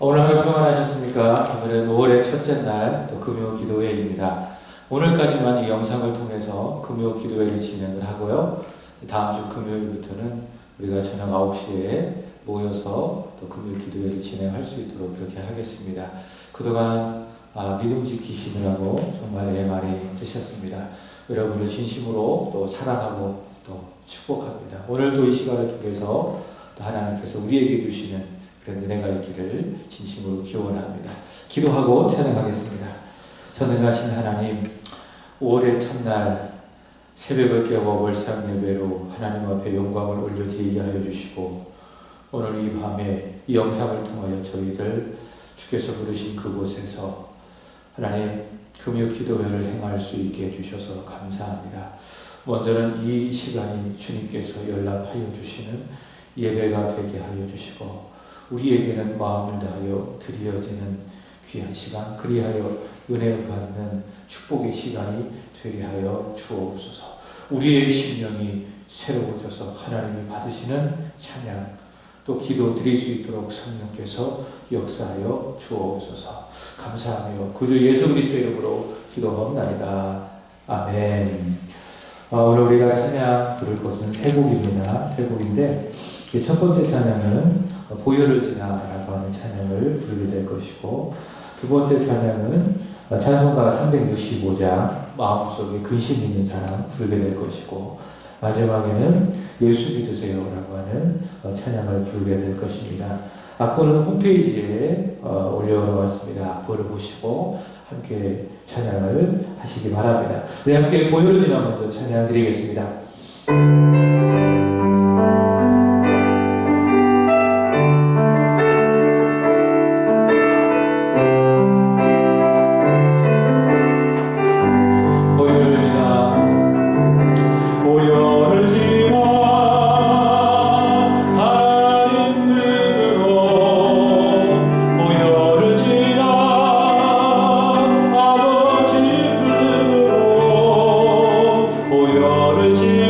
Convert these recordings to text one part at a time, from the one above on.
오늘 하루 평안하셨습니까? 오늘은 5월의 첫째 날, 또 금요 기도회입니다. 오늘까지만 이 영상을 통해서 금요 기도회를 진행을 하고요. 다음 주 금요일부터는 우리가 저녁 9시에 모여서 또 금요 기도회를 진행할 수 있도록 그렇게 하겠습니다. 그동안 믿음 지키시느라고 정말 애 많이 드셨습니다. 여러분을 진심으로 또 사랑하고 또 축복합니다. 오늘도 이 시간을 통해서 또 하나님께서 우리에게 주시는 그런 은혜가 있기를 진심으로 기원합니다. 기도하고 찬양하겠습니다. 전능하신 하나님, 5월의 첫날 새벽을 깨워 월상 예배로 하나님 앞에 영광을 올려드리게 하여 주시고, 오늘 이 밤에 이 영상을 통하여 저희들 주께서 부르신 그곳에서 하나님 금요 기도회를 행할 수 있게 해주셔서 감사합니다. 먼저는 이 시간이 주님께서 연락하여 주시는 예배가 되게 하여 주시고, 우리에게는 마음을 다하여 드려지는 귀한 시간, 그리하여 은혜를 받는 축복의 시간이 되게 하여 주옵소서. 우리의 심령이 새로워져서 하나님이 받으시는 찬양, 또 기도 드릴 수 있도록 성령께서 역사하여 주옵소서. 감사하며 구주 예수 그리스도의 이름으로 기도하옵나이다. 아멘. 오늘 우리가 찬양 부를 것은 세 곡입니다. 세 곡인데, 첫 번째 찬양은 보혈을 지나라고 하는 찬양을 부르게 될 것이고, 두 번째 찬양은 찬송가 365장 마음속에 근심 있는 사랑 부르게 될 것이고, 마지막에는 예수 믿으세요라고 하는 찬양을 부르게 될 것입니다. 악보는 홈페이지에 올려놓았습니다. 악보를 보시고 함께 찬양을 하시기 바랍니다. 우리 함께 보혈을 지나 먼저 찬양 드리겠습니다. 보혈을 지나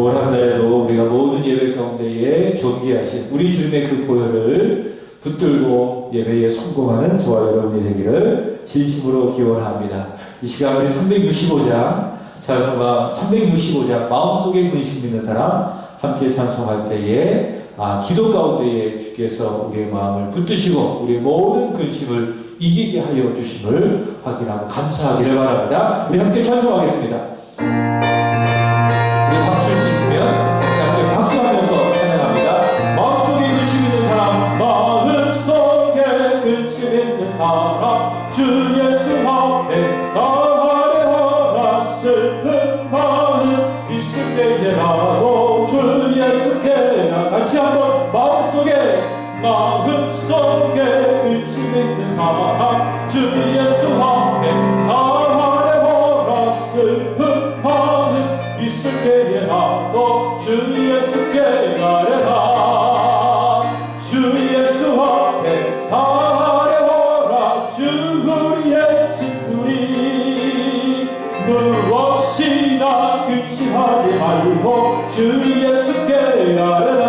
올 한 달에도 우리가 모든 예배 가운데에 존귀하신 우리 주님의 그 보혈을 붙들고 예배에 성공하는 저와 여러분이 되기를 진심으로 기원합니다. 이 시간 우리 365장 찬송가 365장 마음속에 근심 있는 사람 함께 찬송할 때에 기도 가운데에 주께서 우리의 마음을 붙드시고 우리의 모든 근심을 이기게 하여 주심을 확인하고 감사하기를 바랍니다. 우리 함께 찬송하겠습니다. 우리 박수 줄 수 있으면 같이 함께 박수하면서 찬양합니다. 마음속에 근심 있는 사람, 마음속에 근심 있는 사람, 주 예수 앞에 다하려라. 슬픈 마음 있을 때에라도 주 예수께 다시 한번 마음속에 근심 있는 사람, 주 예수 앞에 다하려라. 슬픈 마음 있을 때에라도 주 예수께 아뢰라. 주 예수 앞에 다하려라. 주 우리의 친구리 무엇이나 근심하지 말고 주 예수께 아뢰라.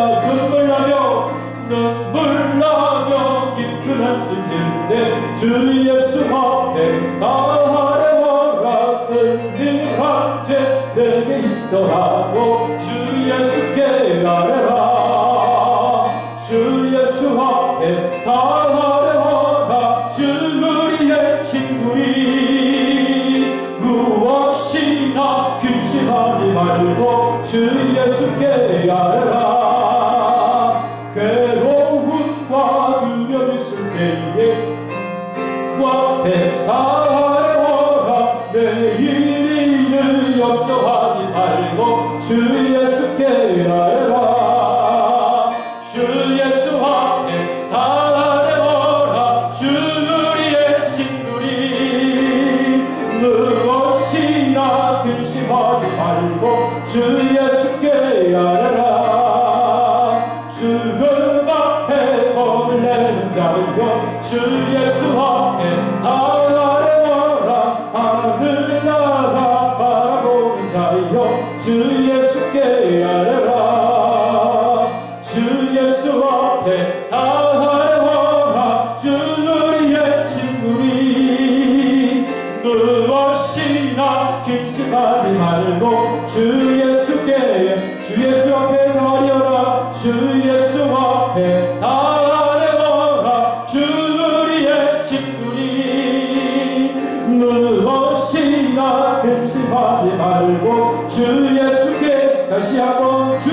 눈물 나며 깊은 한숨 쉴 때 주 예수 앞에 다하려라. 은밀한데 내게 있더라도 주 예수께 아뢰라. 주 예수 앞에 다하려라. 주 우리의 친구리 무엇이나 근심하지 말고 주 예수께 아뢰라. 괴로움과 두려움 있을 때에 앞에 다하려라. 내일 일을 염려하지 말고 주 예수께 아뢰라. 주 예수 앞에 다하려라. 주 우리의 친구리 무엇이나 근심하지 말고 주 예수께 아뢰라. 죽음 앞에 겁을 내는 자여 주 예수 앞에 다하려라. 하늘나라 바라보는 자여 주 예수께 아뢰라. 주 예수 앞에 다하려라. 주 우리의 친구리 무엇이나 근심하지 말고 주 예수께 주 예수 앞에 다하려라. 주 예수 앞에 다하려라. 주 우리의 친구리 무엇이나 근심하지 말고 주 예수께 다시 한번 주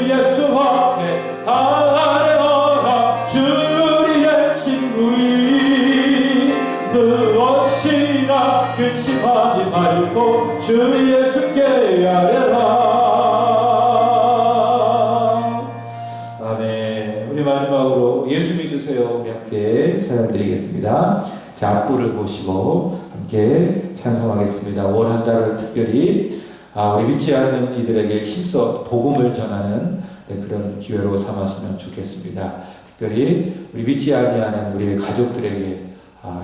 예수 앞에 다하려라. 주 우리의 친구리 무엇이나 근심하지 말고 주 예수께 아뢰라. 아멘. 우리 마지막으로 예수 믿으세요. 우리 함께 찬양드리겠습니다. 자, 앞부를 보시고 함께 찬송하겠습니다. 올 한 달을 특별히 우리 믿지 않는 이들에게 힘써 복음을 전하는 그런 기회로 삼았으면 좋겠습니다. 특별히 우리 믿지 아니하는 우리의 가족들에게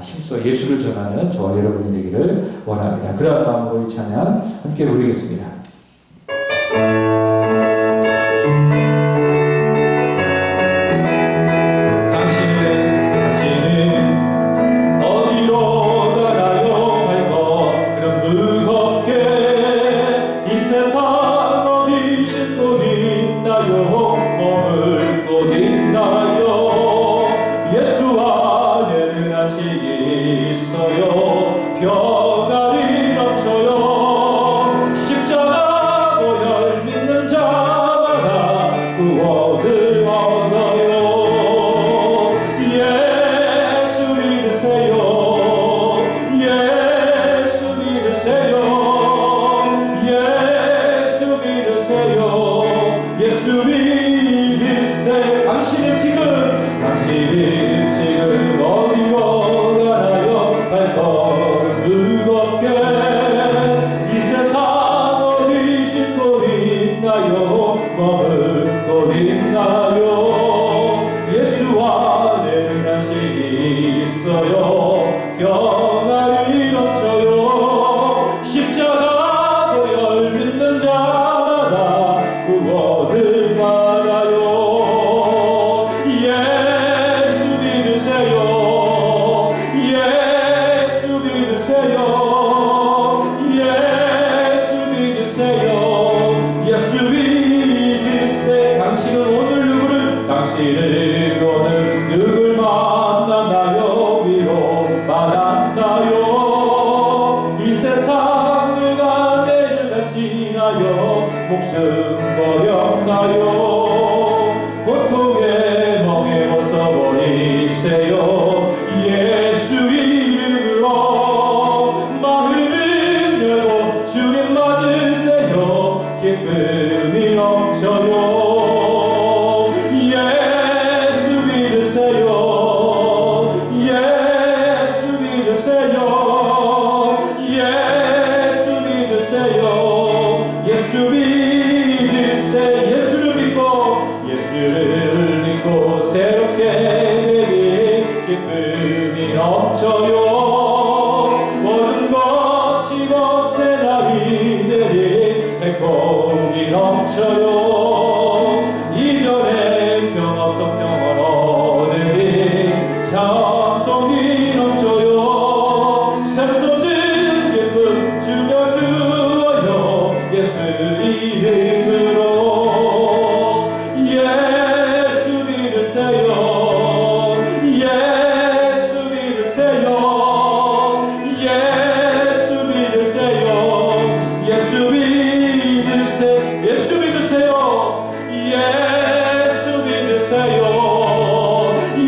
힘써 예수를 전하는 저와 여러분이 되기를 원합니다. 그런 마음으로 이 찬양 함께 부르겠습니다. 평안이 넘쳐요. 십자가 보혈 믿는 자마다 구원을 얻어요. 예수 믿으세요. 예수 믿으세요. 예수 믿으세요. 예수 믿으세요. 당신은 지금 어디로 가나요? 발걸음 무겁게 이 세상 어디 싣고 있나요? 머물 곳 있나요? 예수 안에는 안식이 있어요. 평안이 넘쳐요. 십자가 보혈 믿는 자 목숨 버렸나요? 고통의 멍에 벗어버리세요. 예수 이름으로 마음을 열고 주님 맞으세요. 기쁨이 넘쳐요. 예수 믿으세요. 예수 믿으세요. 예수 믿으세요. 예수 믿으세요. 예수를 믿고 새롭게 되리 기쁨이 넘쳐요. 모든 것이 것에 날이 내리 행복이 넘쳐요. 이전에 평화 속 평안 얻으리 찬송이 넘쳐요. 샘솟는 기쁨 주여 주어요. 예수 이름으로 예수 믿으세요. 예수 믿으세요. 예수 믿으세요. 예수 믿으세요. 예수 믿으세요. 예수 믿으세요.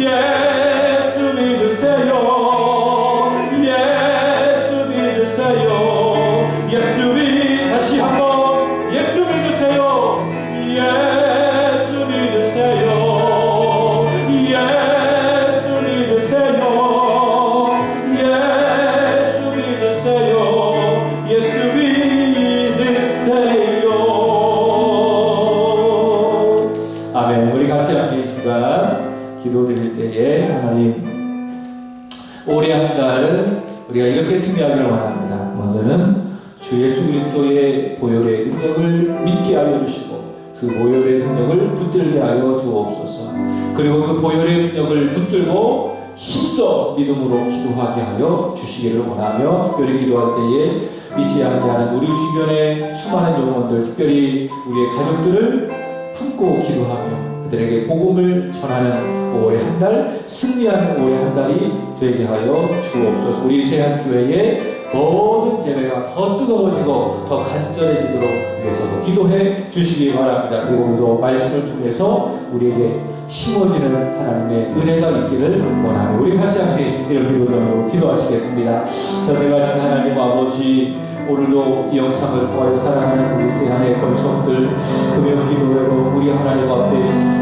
예수 믿으세요. 예수 믿으세요. 예수 다시 한번 예수 믿으세요. 예수 믿으세요. 예수 믿으세요. 예수 믿으세요. 예수 믿으세요. 아멘. 우리 같이 함께 이 시간 기도드릴 때에 하나님 올해 한 달 우리가 이렇게 승리하기를 원합니다. 먼저는 주 예수 그리스도의 보혈의 능력을 믿게 하여 주시고 그 보혈의 능력을 붙들게 하여 주옵소서. 그리고 그 보혈의 능력을 붙들고 힘써 믿음으로 기도하게 하여 주시기를 원하며 특별히 기도할 때에 믿지 아니하는 우리 주변의 수많은 영혼들, 특별히 우리의 가족들을 품고 기도하며 그들에게 복음을 전하는 올해 한 달, 승리하는 올해 한 달이 되게 하여 주옵소서. 우리 세한교회의 모든 예배가 더 뜨거워지고 더 간절해지도록 위해서도 기도해 주시기 바랍니다. 그리고 오늘도 말씀을 통해서 우리에게 심어지는 하나님의 은혜가 있기를 원하며 우리 같이 함께 이런 기도전으로 기도하시겠습니다. 전능하신 하나님 아버지, 오늘도 이 영상을 통하여 사랑하는 우리 세한의 권속들 금요 기도회로 우리 하나님 앞에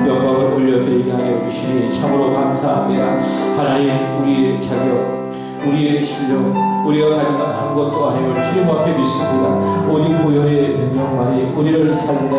영광을 올려드리게 하여 주시니 참으로 감사합니다. 하나님, 우리의 자격, 우리의 실력, 우리가 가진 건 아무것도 아님을 주님 앞에 믿습니다. 오직 보혈의 능력만이 우리를 살리는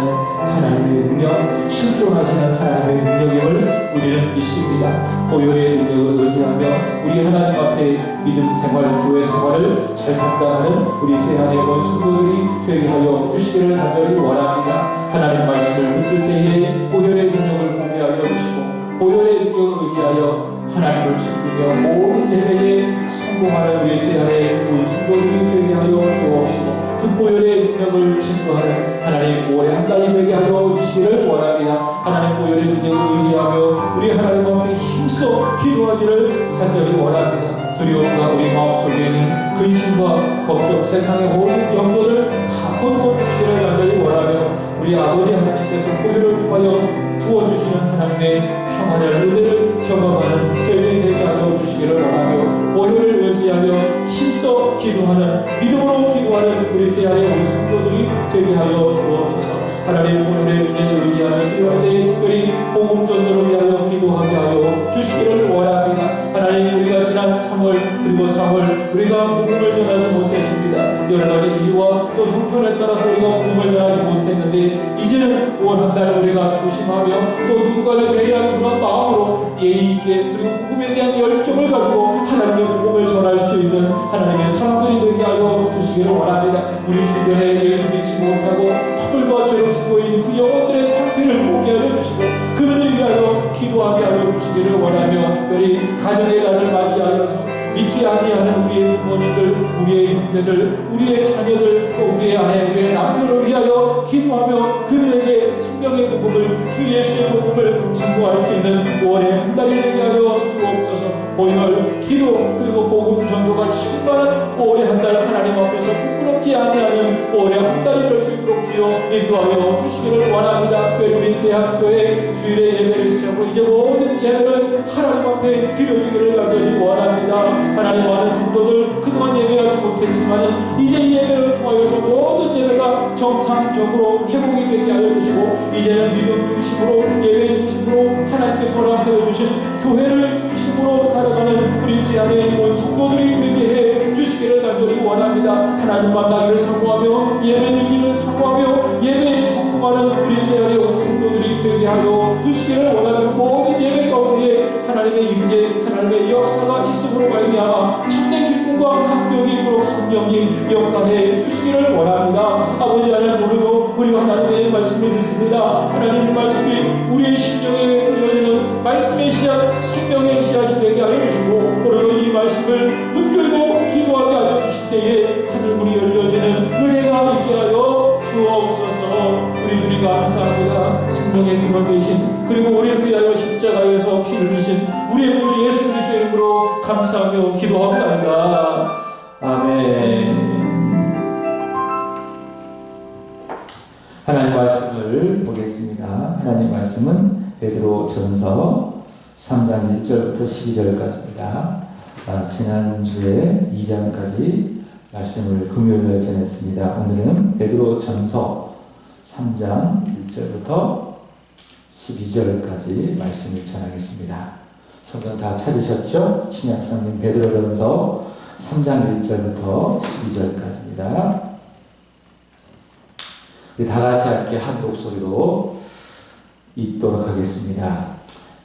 하나님의 능력, 실존하시는 하나님의 능력임을 우리는 믿습니다. 보혈의 능력을 의지하며 우리 하나님 앞에 믿음 생활, 교회 생활을 잘 감당하는 우리 세한의 원수들이 되게 하여 주시기를 간절히 원합니다. 하나님 말씀을 붙들 때에 보혈의 능력을 보게 하여 주시고 보혈의 능력을 의지하여 하나님을 섬기며 모든 예배에 성공하는 우리 세한의 우리 성도들이 되게 하여 주옵시고 그 보혈의 능력을 증거하는 하나님 올해 한 달이 되게 하여 주시기를 원합니다. 하나님 보혈의 능력을 의지하며 우리 하나님 앞에 힘써 기도하기를 간절히 원합니다. 두려움과 우리 마음속에 있는 근심과 걱정, 세상의 모든 염려를 다 거두어 주시기를 간절히 원하며 우리 아버지 하나님께서 보혈을 통하여 부어주시는 하나님의 평안을 은혜를 경험하는 저희들이 되게 하여 주시기를 원하며 보혈을 의지하며 힘써 기도하는 믿음으로 기도하는 우리 세한의 우리 성도들이 되게 하여 주옵소서. 하나님 보혈의 은혜를 의지하며 기도할 때에 특별히 복음 전도를 위하여 기도하게 하여 주시기를 원합니다. 하나님, 우리가 지난 3월 그리고 4월 우리가 복음을 전하지 못했습니다. 여러 가지 이유와 또 형편에 따라서 우리가 복음을 전하지 못했는데 이제는 올 한 달 우리가 조심하며 또 누군가를 배려하는 그런 마음으로 예의 있게 그리고 복음에 대한 열정을 가지고 하나님의 복음을 전할 수 있는 하나님의 사람들이 되게 하여 주시기를 원합니다. 우리 주변에 예수 믿지 못하고 허물과 죄로 죽어 있는 그 영혼들의 상태를 보게 하여 주시고 그들을 위하여 기도하게 하여 주시기를 원하며 특별히 가정의 날을 맞이하여서 믿지 아니하는 우리의 부모님들, 우리의 형제들, 우리의 자녀들, 또 우리의 아내, 우리의 남편을 위하여 기도하며 그들에게 생명의 복음을, 주 예수의 복음을 증거할 수 있는 올해 한 달이 되게 하여 주옵소서. 보혈, 기도, 그리고 복음 전도가 충만한 올해 한 달 하나님 앞에서 부끄럽지 아니하는 올해 한 달이 될 수 있도록 주여 인도하여 주시기를 원합니다. 특별히 우리 세학교회 주일의 예배를 시작으로 이제 모든 예배를 하나님 앞에 드려지기를 간절히 원합니다. 하나님, 많은 성도들 그동안 예배하지 못했지만 이제 이 예배를 통하여서 모든 예배가 정상적으로 회복이 되게 하여 주시고, 이제는 믿음 중심으로 예배 중심으로 하나님께서 허락하여 주신 교회를 중심으로 살아가는 우리 세안의 온 성도들이 되게 해 주시기를 간절히 원합니다. 하나님 만나기를 사모하며 예배 드리기를 사모하며 예배에 성공하는 우리 세안의 온 성도들이 되게 하여 주시기를 원하며, 모든 예배 가운데에 하나님의 임재, 하나님의 역사가 있음으로 말미암아 참된 기쁨과 감격이 있도록 성령님 역사해 주시기를 원합니다. 아버지, 하나님, 오늘도 우리가 하나님의 말씀을 듣습니다. 하나님 말씀이 우리의 심령에 뿌려지는 말씀의 씨앗, 생명의 씨앗이 되게 하여 주시고, 오늘도 이 말씀을 붙들고 기도하게 하여 주실 때에 하늘문이 열려지는 은혜가 있게 하여 주옵소서. 우리 주님 감사합니다. 생명의 근원 되신, 그리고 우리를 위하여 십자가에서 피를 흘리신 우리의 구주 예수 그리스도의 이름으로 감사하며 기도합니다. 아멘. 하나님 말씀을 보겠습니다. 하나님 말씀은 베드로전서 3장 1절부터 12절까지입니다. 지난주에 2장까지 말씀을 금요일에 전했습니다. 오늘은 베드로전서 3장 1절부터 12절까지 말씀을 전하겠습니다. 성경 다 찾으셨죠? 신약성경 베드로전서 3장 1절부터 12절까지입니다. 우리 다 같이 함께 한 목소리로 읽도록 하겠습니다.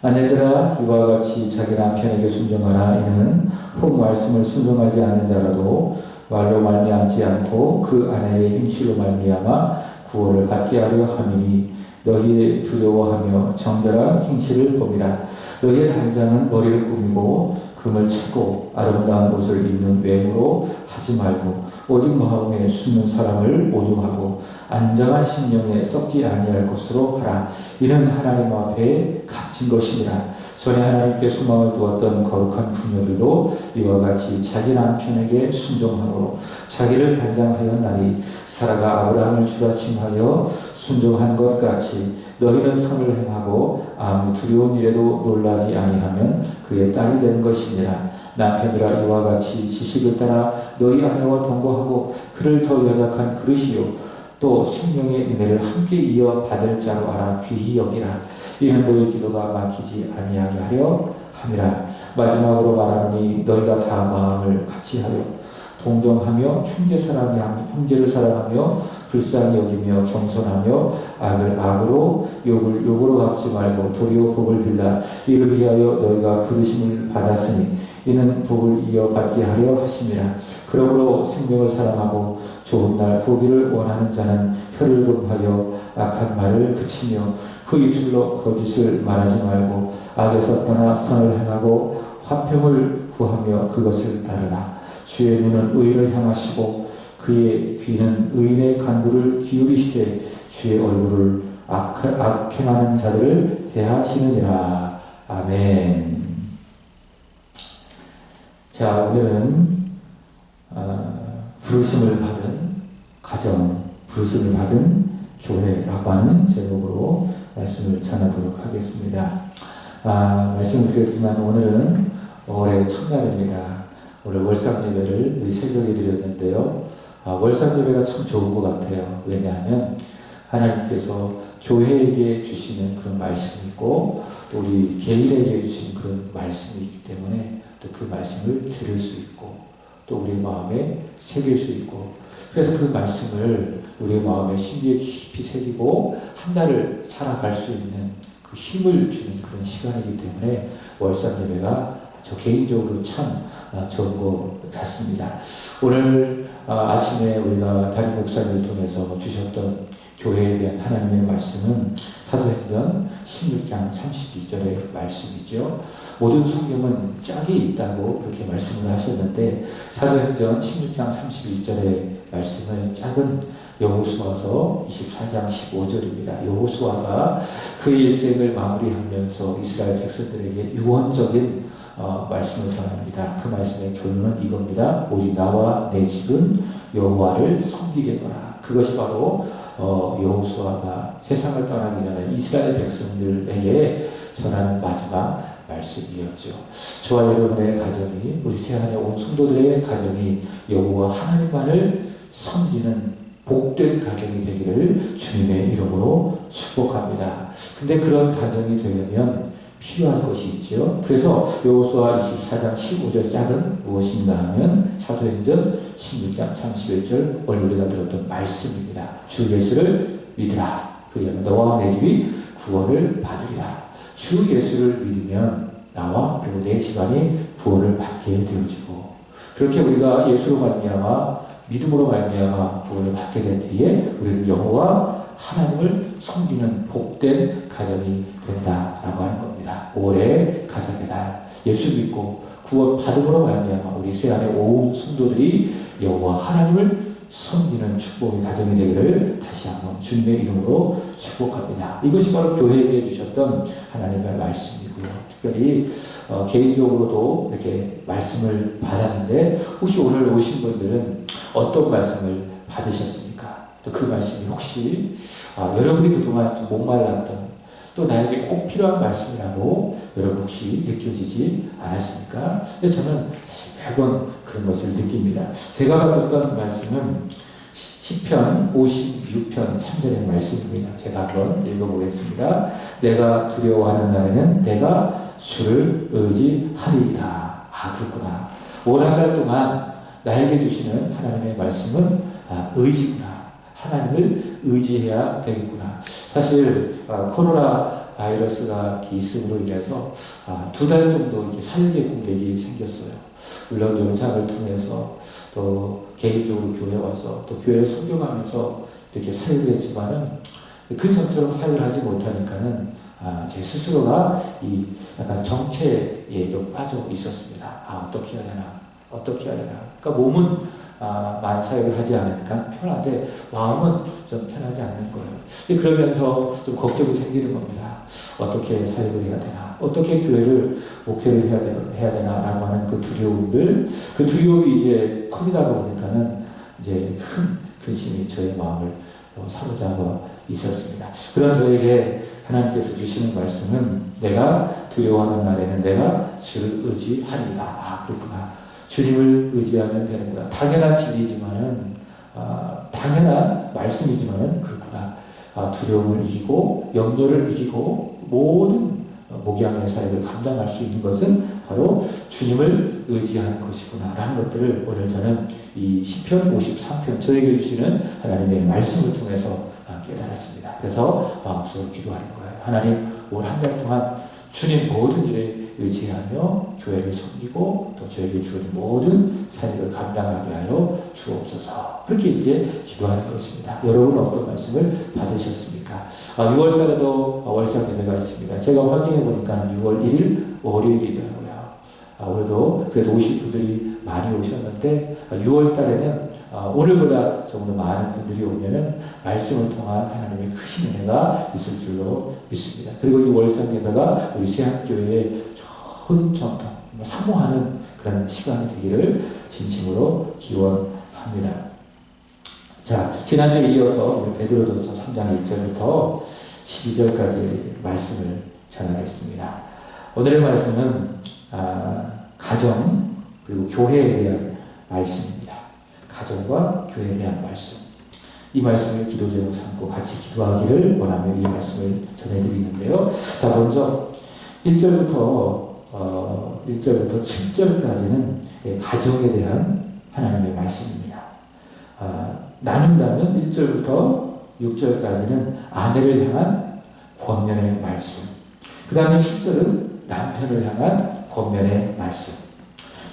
아내들아, 이와 같이 자기 남편에게 순종하라. 이는 혹 말씀을 순종하지 않는 자라도 말로 말미암지 않고 그 아내의 행실로 말미암아 구원을 받게 하려 함이니, 너희의 두려워하며 정결한 행실을 봄이라. 너희의 단장은 머리를 꾸미고 금을 차고 아름다운 옷을 입는 외모로 하지 말고, 오직 마음에 숨는 사람을 온유하고 안정한 심령에 썩지 아니할 것으로 하라. 이는 하나님 앞에 값진 것이니라. 전에 하나님께 소망을 두었던 거룩한 부녀들도 이와 같이 자기 남편에게 순종함으로 자기를 단장하였나니, 사라가 아브라함을 주라침하여 순종한 것 같이 너희는 선을 행하고 아무 두려운 일에도 놀라지 아니하면 그의 딸이 된 것이니라. 남편들아, 이와 같이 지식을 따라 너희 아내와 동거하고 그를 더 연약한 그릇이요 또 생명의 은혜를 함께 이어 받을 자로 알아 귀히 여기라. 이는 너희 기도가 막히지 아니하게 하려 함이라. 마지막으로 말하노니, 너희가 다 마음을 같이 하여 동정하며 형제를 사랑하며 불쌍히 여기며 겸손하며 악을 악으로 욕을 욕으로 갚지 말고 도리어 복을 빌라. 이를 위하여 너희가 부르심을 받았으니 이는 복을 이어받게 하려 하심이라. 그러므로 생명을 사랑하고 좋은 날 보기를 원하는 자는 혀를 금하여 악한 말을 그치며 그 입술로 거짓을 말하지 말고 악에서 떠나 선을 행하고 화평을 구하며 그것을 따르라. 주의 눈은 의를 향하시고 그의 귀는 의인의 간구를 기울이시되 주의 얼굴을 악행하는 자들을 대하시느니라. 아멘. 자, 오늘은 부르심을 받은 가정, 부르심을 받은 교회라고 하는 제목으로 말씀을 전하도록 하겠습니다. 말씀을 드렸지만 오늘은 올해 첫날입니다. 오늘 월상 예배를 우리 새벽에 드렸는데요. 월상 예배가 참 좋은 것 같아요. 왜냐하면 하나님께서 교회에게 주시는 그런 말씀이 있고 또 우리 개인에게 주시는 그런 말씀이 있기 때문에 또 그 말씀을 들을 수 있고 또 우리 마음에 새길 수 있고, 그래서 그 말씀을 우리의 마음에 심기에 깊이 새기고 한 달을 살아갈 수 있는 그 힘을 주는 그런 시간이기 때문에 월상 예배가 저 개인적으로 참 좋은 것 같습니다. 오늘 아침에 우리가 담임 목사님을 통해서 주셨던 교회에 대한 하나님의 말씀은 사도행전 16장 32절의 말씀이죠. 모든 성경은 짝이 있다고 그렇게 말씀을 하셨는데 사도행전 16장 31절의 말씀은 짝은 여호수아서 24장 15절입니다. 여호수아가 그의 일생을 마무리하면서 이스라엘 백성들에게 유언적인 말씀을 전합니다. 그 말씀의 교훈은 이겁니다. 오직 나와 내 집은 여호와를 섬기겠노라. 그것이 바로 여호수아가 세상을 떠나기 전에 이스라엘 백성들에게 전하는 마지막 말씀이었죠. 저와 여러분의 가정이, 우리 세안의 온 성도들의 가정이 여호와 하나님만을 섬기는 복된 가정이 되기를 주님의 이름으로 축복합니다. 근데 그런 가정이 되려면 필요한 것이 있죠. 그래서 여호수아 24장 15절 짝은 무엇인가 하면 사도행전 16장 31절 오늘 우리가 들었던 말씀입니다. 주 예수를 믿으라. 그리하면 너와 내 집이 구원을 받으리라. 주 예수를 믿으면 나와 그리고 내 집안이 구원을 받게 되어지고, 그렇게 우리가 예수로 말미암아 믿음으로 말미암아 구원을 받게 될 때에 우리는 여호와 하나님을 섬기는 복된 가정이 된다라고 하는 겁니다. 올해 가정의 달, 예수 믿고 구원 받음으로 말미암아 우리 세안의 온 성도들이 여호와 하나님을 섬기는 축복의 가정이 되기를 다시 한번 주님의 이름으로 축복합니다. 이것이 바로 교회에게 주셨던 하나님의 말씀이고요. 특별히 개인적으로도 이렇게 말씀을 받았는데, 혹시 오늘 오신 분들은 어떤 말씀을 받으셨습니까? 또 그 말씀이 혹시 여러분이 그동안 좀 목말랐던, 또 나에게 꼭 필요한 말씀이라고 여러분 혹시 느껴지지 않았습니까? 근데 저는 사실 매번 그런 것을 느낍니다. 제가 받았던 말씀은 시편 56편 3절의 말씀입니다. 제가 한번 읽어보겠습니다. 내가 두려워하는 날에는 내가 주를 의지하리이다. 그렇구나. 올 한 달 동안 나에게 주시는 하나님의 말씀은 의지구나. 하나님을 의지해야 되겠구나. 사실 코로나 바이러스가 있음으로 인해서 2달 정도 이렇게 사역의 공백이 생겼어요. 물론 영상을 통해서 또 개인적으로 교회 와서 또 교회를 섬겨가면서 이렇게 사역을 했지만은 그 전처럼 사역을 하지 못하니까는 제 스스로가 이 약간 정체에 좀 빠져 있었습니다. 어떻게 해야 되나, 어떻게 해야 되나. 그러니까 몸은 많이 사역을 하지 않으니까 편한데 마음은 좀 편하지 않는 거예요. 그러면서 좀 걱정이 생기는 겁니다. 어떻게 사역을 해야 되나, 어떻게 교회를 목회를 해야 되나라고 하는 그 두려움들, 그 두려움이 이제 커지다 보니까는 이제 큰 근심이 저의 마음을 사로잡아 있었습니다. 그런 저에게 하나님께서 주시는 말씀은 내가 두려워하는 날에는 내가 주를 의지하리이다. 그렇구나. 주님을 의지하면 되는구나. 당연한 진리지만은 당연한 말씀이지만은 그렇구나. 두려움을 이기고 염려를 이기고 모든 목양의 사역을 감당할 수 있는 것은 바로 주님을 의지하는 것이구나 라는 것들을 오늘 저는 이 시편 53편 저에게 주시는 하나님의 말씀을 통해서 깨달았습니다. 그래서 마음속으로 기도하는 거예요. 하나님, 올 한 달 동안 주님 모든 일에 의지하며 교회를 섬기고 또 저에게 주어진 모든 사역을 감당하게 하여 주옵소서. 그렇게 이제 기도하는 것입니다. 여러분은 어떤 말씀을 받으셨습니까? 6월 달에도 월상 예배가 있습니다. 제가 확인해 보니까 6월 1일 월요일이더라고요. 오늘도 그래도 오실 분들이 많이 오셨는데 6월 달에는 오늘보다 조금 더 많은 분들이 오면은 말씀을 통한 하나님의 크신 은혜가 있을 줄로 믿습니다. 그리고 이 월상 예배가 우리 세안교회의 좋은 전통, 사모하는 그런 시간이 되기를 진심으로 기원합니다. 자, 지난주에 이어서 우리 베드로전서 3장 1절부터 12절까지 말씀을 전하겠습니다. 오늘의 말씀은 가정 그리고 교회에 대한 말씀입니다. 가정과 교회에 대한 말씀. 이 말씀을 기도 제목 삼고 같이 기도하기를 원하며 이 말씀을 전해드리는데요. 자, 먼저 1절부터 7절까지는 가정에 대한 하나님의 말씀입니다. 나눈다면 1절부터 6절까지는 아내를 향한 권면의 말씀. 그 다음에 7절은 남편을 향한 권면의 말씀.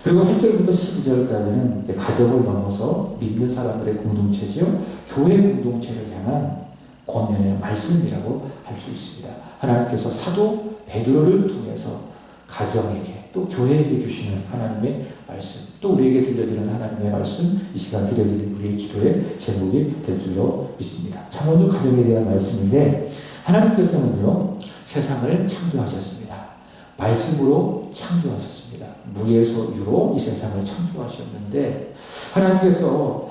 그리고 8절부터 12절까지는 가정을 넘어서 믿는 사람들의 공동체죠. 교회 공동체를 향한 권면의 말씀이라고 할 수 있습니다. 하나님께서 사도 베드로를 통해서 가정에게 또 교회에게 주시는 하나님의 말씀, 또 우리에게 들려주는 하나님의 말씀, 이 시간 들려드린 우리의 기도의 제목이 될 줄로 믿습니다. 자, 먼저 가정에 대한 말씀인데, 하나님께서는요 세상을 창조하셨습니다. 말씀으로 창조하셨습니다. 무에서 유로 이 세상을 창조하셨는데, 하나님께서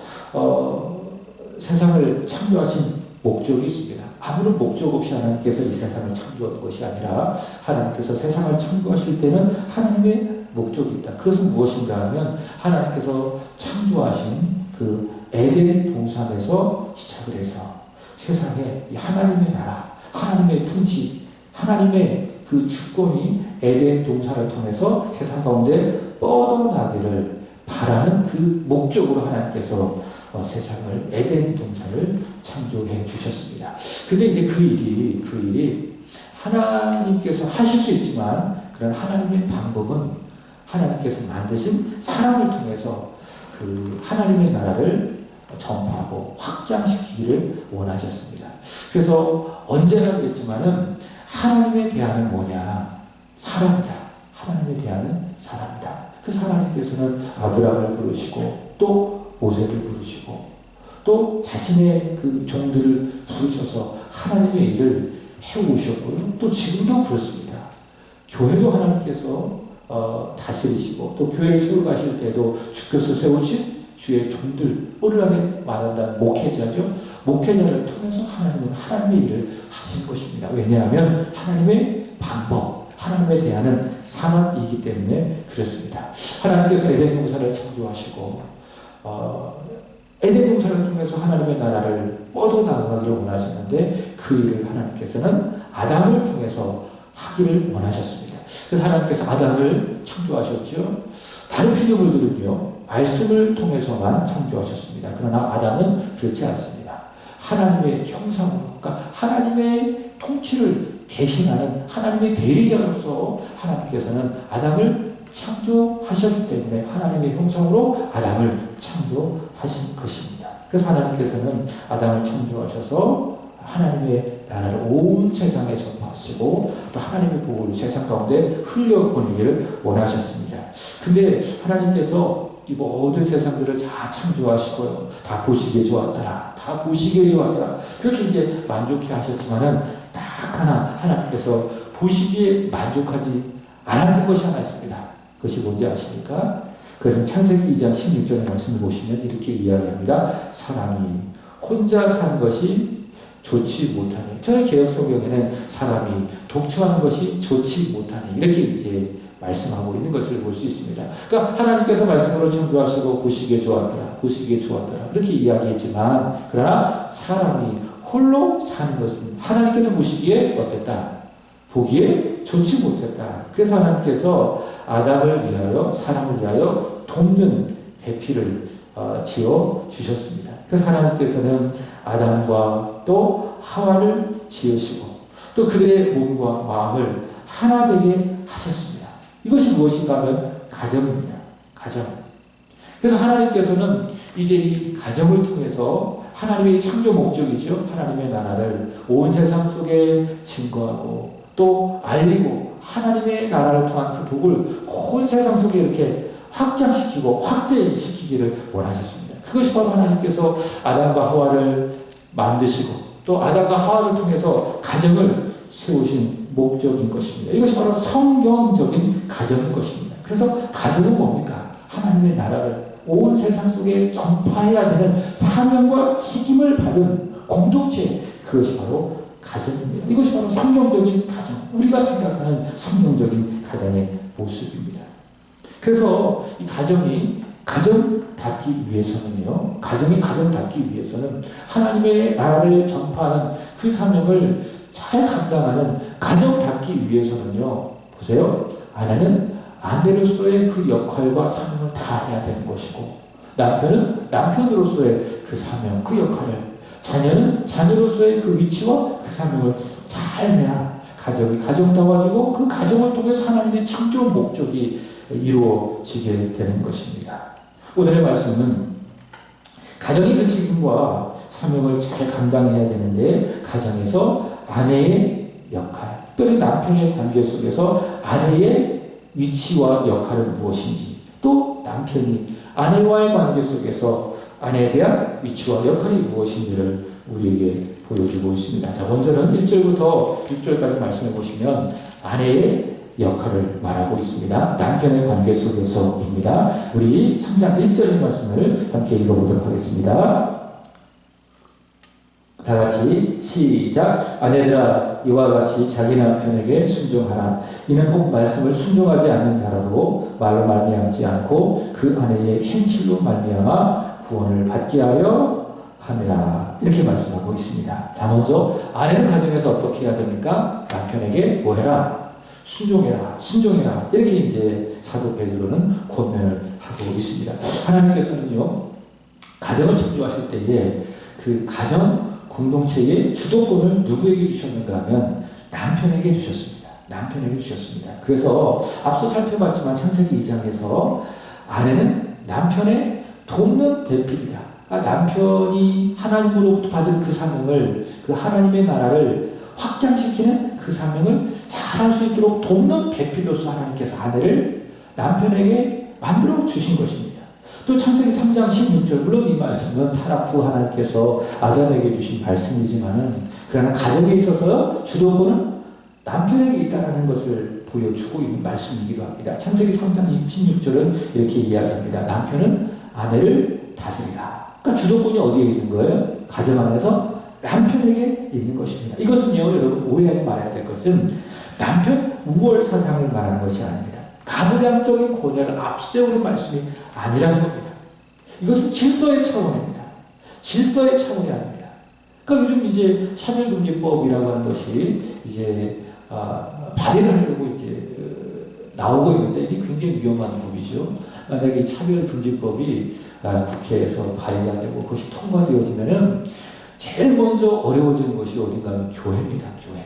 세상을 창조하신 목적이 있습니다. 아무런 목적 없이 하나님께서 이 세상을 창조한 것이 아니라 하나님께서 세상을 창조하실 때는 하나님의 목적이 있다. 그것은 무엇인가 하면 하나님께서 창조하신 그 에덴 동산에서 시작을 해서 세상에 하나님의 나라, 하나님의 통치, 하나님의 그 주권이 에덴 동산을 통해서 세상 가운데 뻗어나기를 바라는 그 목적으로 하나님께서 세상을 에덴 동산을 창조해 주셨습니다. 근데 이제 그 일이 하나님께서 하실 수 있지만 그런 하나님의 방법은 하나님께서 만드신 사람을 통해서 그 하나님의 나라를 전파하고 확장시키기를 원하셨습니다. 그래서 언제나 그랬지만은 하나님의 대안은 뭐냐? 사람이다. 하나님의 대안은 사람이다. 그래서 하나님께서는 아브라함을 부르시고 또 모세를 부르시고 또 자신의 그 종들을 부르셔서 하나님의 일을 해오셨고요. 또 지금도 그렇습니다. 교회도 하나님께서 다스리시고 또 교회를 세워가실 때도 주께서 세우신 주의 종들, 오늘날에 말한다는 목회자죠. 목회자를 통해서 하나님은 하나님의 일을 하신 것입니다. 왜냐하면 하나님의 방법, 하나님의 대안은 사람이기 때문에 그렇습니다. 하나님께서 에덴 동산을 창조하시고 에덴 동산을 통해서 하나님의 나라를 뻗어나가기를 원하셨는데 그 일을 하나님께서는 아담을 통해서 하기를 원하셨습니다. 그래서 하나님께서 아담을 창조하셨죠. 다른 피조물들은요 말씀을 통해서만 창조하셨습니다. 그러나 아담은 그렇지 않습니다. 하나님의 형상으로, 그러니까 하나님의 통치를 대신하는 하나님의 대리자로서 하나님께서는 아담을 창조하셨기 때문에 하나님의 형상으로 아담을 창조하신 것입니다. 그래서 하나님께서는 아담을 창조하셔서 하나님의 나라를 온 세상에 전파하시고 또 하나님의 복을 세상 가운데 흘려보내기를 원하셨습니다. 근데 하나님께서 이 모든 세상들을 다 창조하시고요. 다 보시기에 좋았더라. 다 보시기에 좋았더라. 그렇게 이제 만족해 하셨지만은 딱 하나 하나님께서 보시기에 만족하지 않았던 것이 하나 있습니다. 그것이 뭔지 아십니까? 그것은 창세기 2장 16절의 말씀을 보시면 이렇게 이야기합니다. 사람이 혼자 사는 것이 좋지 못하니. 저희 개혁성경에는 사람이 독처하는 것이 좋지 못하니 이렇게 이제 말씀하고 있는 것을 볼 수 있습니다. 그러니까 하나님께서 말씀으로 창조하시고 보시기에 좋았더라. 보시기에 좋았더라. 이렇게 이야기했지만 그러나 사람이 홀로 사는 것은 하나님께서 보시기에 어땠다? 보기에 좋지 못했다. 그래서 하나님께서 아담을 위하여 사람을 위하여 돕는 배필을 지어 주셨습니다. 그래서 하나님께서는 아담과 또 하와를 지으시고 또 그들의 몸과 마음을 하나 되게 하셨습니다. 이것이 무엇인가 하면 가정입니다. 가정. 그래서 하나님께서는 이제 이 가정을 통해서 하나님의 창조 목적이죠. 하나님의 나라를 온 세상 속에 증거하고 또 알리고 하나님의 나라를 통한 그 복을 온 세상 속에 이렇게 확장시키고 확대시키기를 원하셨습니다. 그것이 바로 하나님께서 아담과 하와를 만드시고 또 아담과 하와를 통해서 가정을 세우신 목적인 것입니다. 이것이 바로 성경적인 가정인 것입니다. 그래서 가정은 뭡니까? 하나님의 나라를 온 세상 속에 전파해야 되는 사명과 책임을 받은 공동체, 그것이 바로 가정입니다. 이것이 바로 성경적인 가정, 우리가 생각하는 성경적인 가정의 모습입니다. 그래서 이 가정이 가정답기 위해서는요, 가정이 가정답기 위해서는 하나님의 나라를 전파하는 그 사명을 잘 감당하는 가정답기 위해서는요, 보세요. 아내는 아내로서의 그 역할과 사명을 다 해야 되는 것이고, 남편은 남편으로서의 그 사명, 그 역할을, 자녀는 자녀로서의 그 위치와 그 사명을 잘 해야 가정이 가정다워지고 그 가정을 통해서 하나님의 창조 목적이 이루어지게 되는 것입니다. 오늘의 말씀은 가정이 그 책임과 사명을 잘 감당해야 되는데 가정에서 아내의 역할, 특별히 남편의 관계 속에서 아내의 위치와 역할은 무엇인지, 또 남편이 아내와의 관계 속에서 아내에 대한 위치와 역할이 무엇인지를 우리에게 보여주고 있습니다. 자, 먼저는 1절부터 6절까지 말씀해 보시면 아내의 역할을 말하고 있습니다. 남편의 관계 속에서입니다. 우리 3장 1절의 말씀을 함께 읽어보도록 하겠습니다. 다 같이 시작. 아내들아 이와 같이 자기 남편에게 순종하라. 이는 혹 말씀을 순종하지 않는 자라도 말로 말미암지 않고 그 아내의 행실로 말미암아 구원을 받게 하려 함이라. 이렇게 말씀하고 있습니다. 자, 먼저 아내는 가정에서 어떻게 해야 됩니까? 남편에게 뭐 해라? 순종해라, 순종해라. 이렇게 이제 사도 베드로는 권면을 하고 있습니다. 하나님께서는요, 가정을 창조하실 때에 그 가정 공동체의 주도권을 누구에게 주셨는가 하면 남편에게 주셨습니다. 남편에게 주셨습니다. 그래서 앞서 살펴봤지만 창세기 2장에서 아내는 남편의 돕는 배필이다. 남편이 하나님으로부터 받은 그 사명을, 그 하나님의 나라를 확장시키는 그 사명을 잘할 수 있도록 돕는 배필로서 하나님께서 아내를 남편에게 만들어 주신 것입니다. 또 창세기 3장 16절, 물론 이 말씀은 타락 후 하나님께서 아담에게 주신 말씀이지만은, 그러나 가정에 있어서 주도권은 남편에게 있다는 것을 보여주고 있는 말씀이기도 합니다. 창세기 3장 16절은 이렇게 이야기합니다. 남편은 아내를 다스리라. 그러니까 주도권이 어디에 있는 거예요? 가정 안에서 남편에게 있는 것입니다. 이것은요, 여러분 오해하지 말아야 될 것은 남편 우월 사상을 말하는 것이 아닙니다. 가부장적인 권위를 앞세우는 말씀이 아니라는 겁니다. 이것은 질서의 차원입니다. 질서의 차원이 아닙니다. 그러니까 요즘 이제 차별금지법이라고 하는 것이 이제 발의를 하려고 이제 나오고 있는데, 이게 굉장히 위험한 법이죠. 만약에 이 차별금지법이 국회에서 발의가 되고 그것이 통과되어지면은 제일 먼저 어려워지는 것이 어딘가 하면 교회입니다. 교회.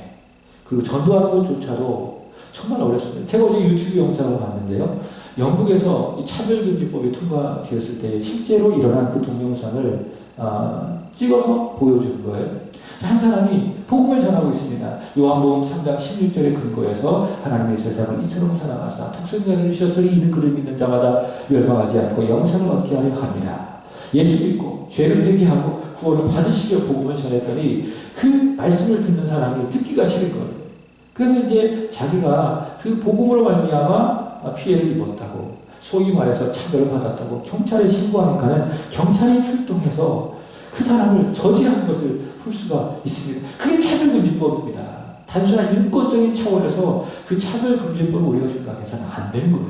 그리고 전도하는 것조차도 정말 어렵습니다. 제가 어제 유튜브 영상을 봤는데요. 영국에서 이 차별금지법이 통과되었을 때 실제로 일어난 그 동영상을 찍어서 보여주는 거예요. 한 사람이 복음을 전하고 있습니다. 요한복음 3장 16절의 근거에서 하나님의 세상을 이처럼 사랑하사 독생자를 주셨으니 이는 그를 믿는 자마다 멸망하지 않고 영생을 얻게 하려 합니다. 예수 믿고 죄를 회개하고 구원을 받으시려 복음을 전했더니 그 말씀을 듣는 사람이 듣기가 싫은 거예요. 그래서 이제 자기가 그 복음으로 말미암아 피해를 입었다고, 소위 말해서 차별을 받았다고 경찰에 신고하니까는 경찰이 출동해서 그 사람을 저지한 것을 볼 수가 있습니다. 그게 차별금지법입니다. 단순한 인권적인 차원에서 그 차별금지법을 우리가 생각해서는 안 되는 거예요.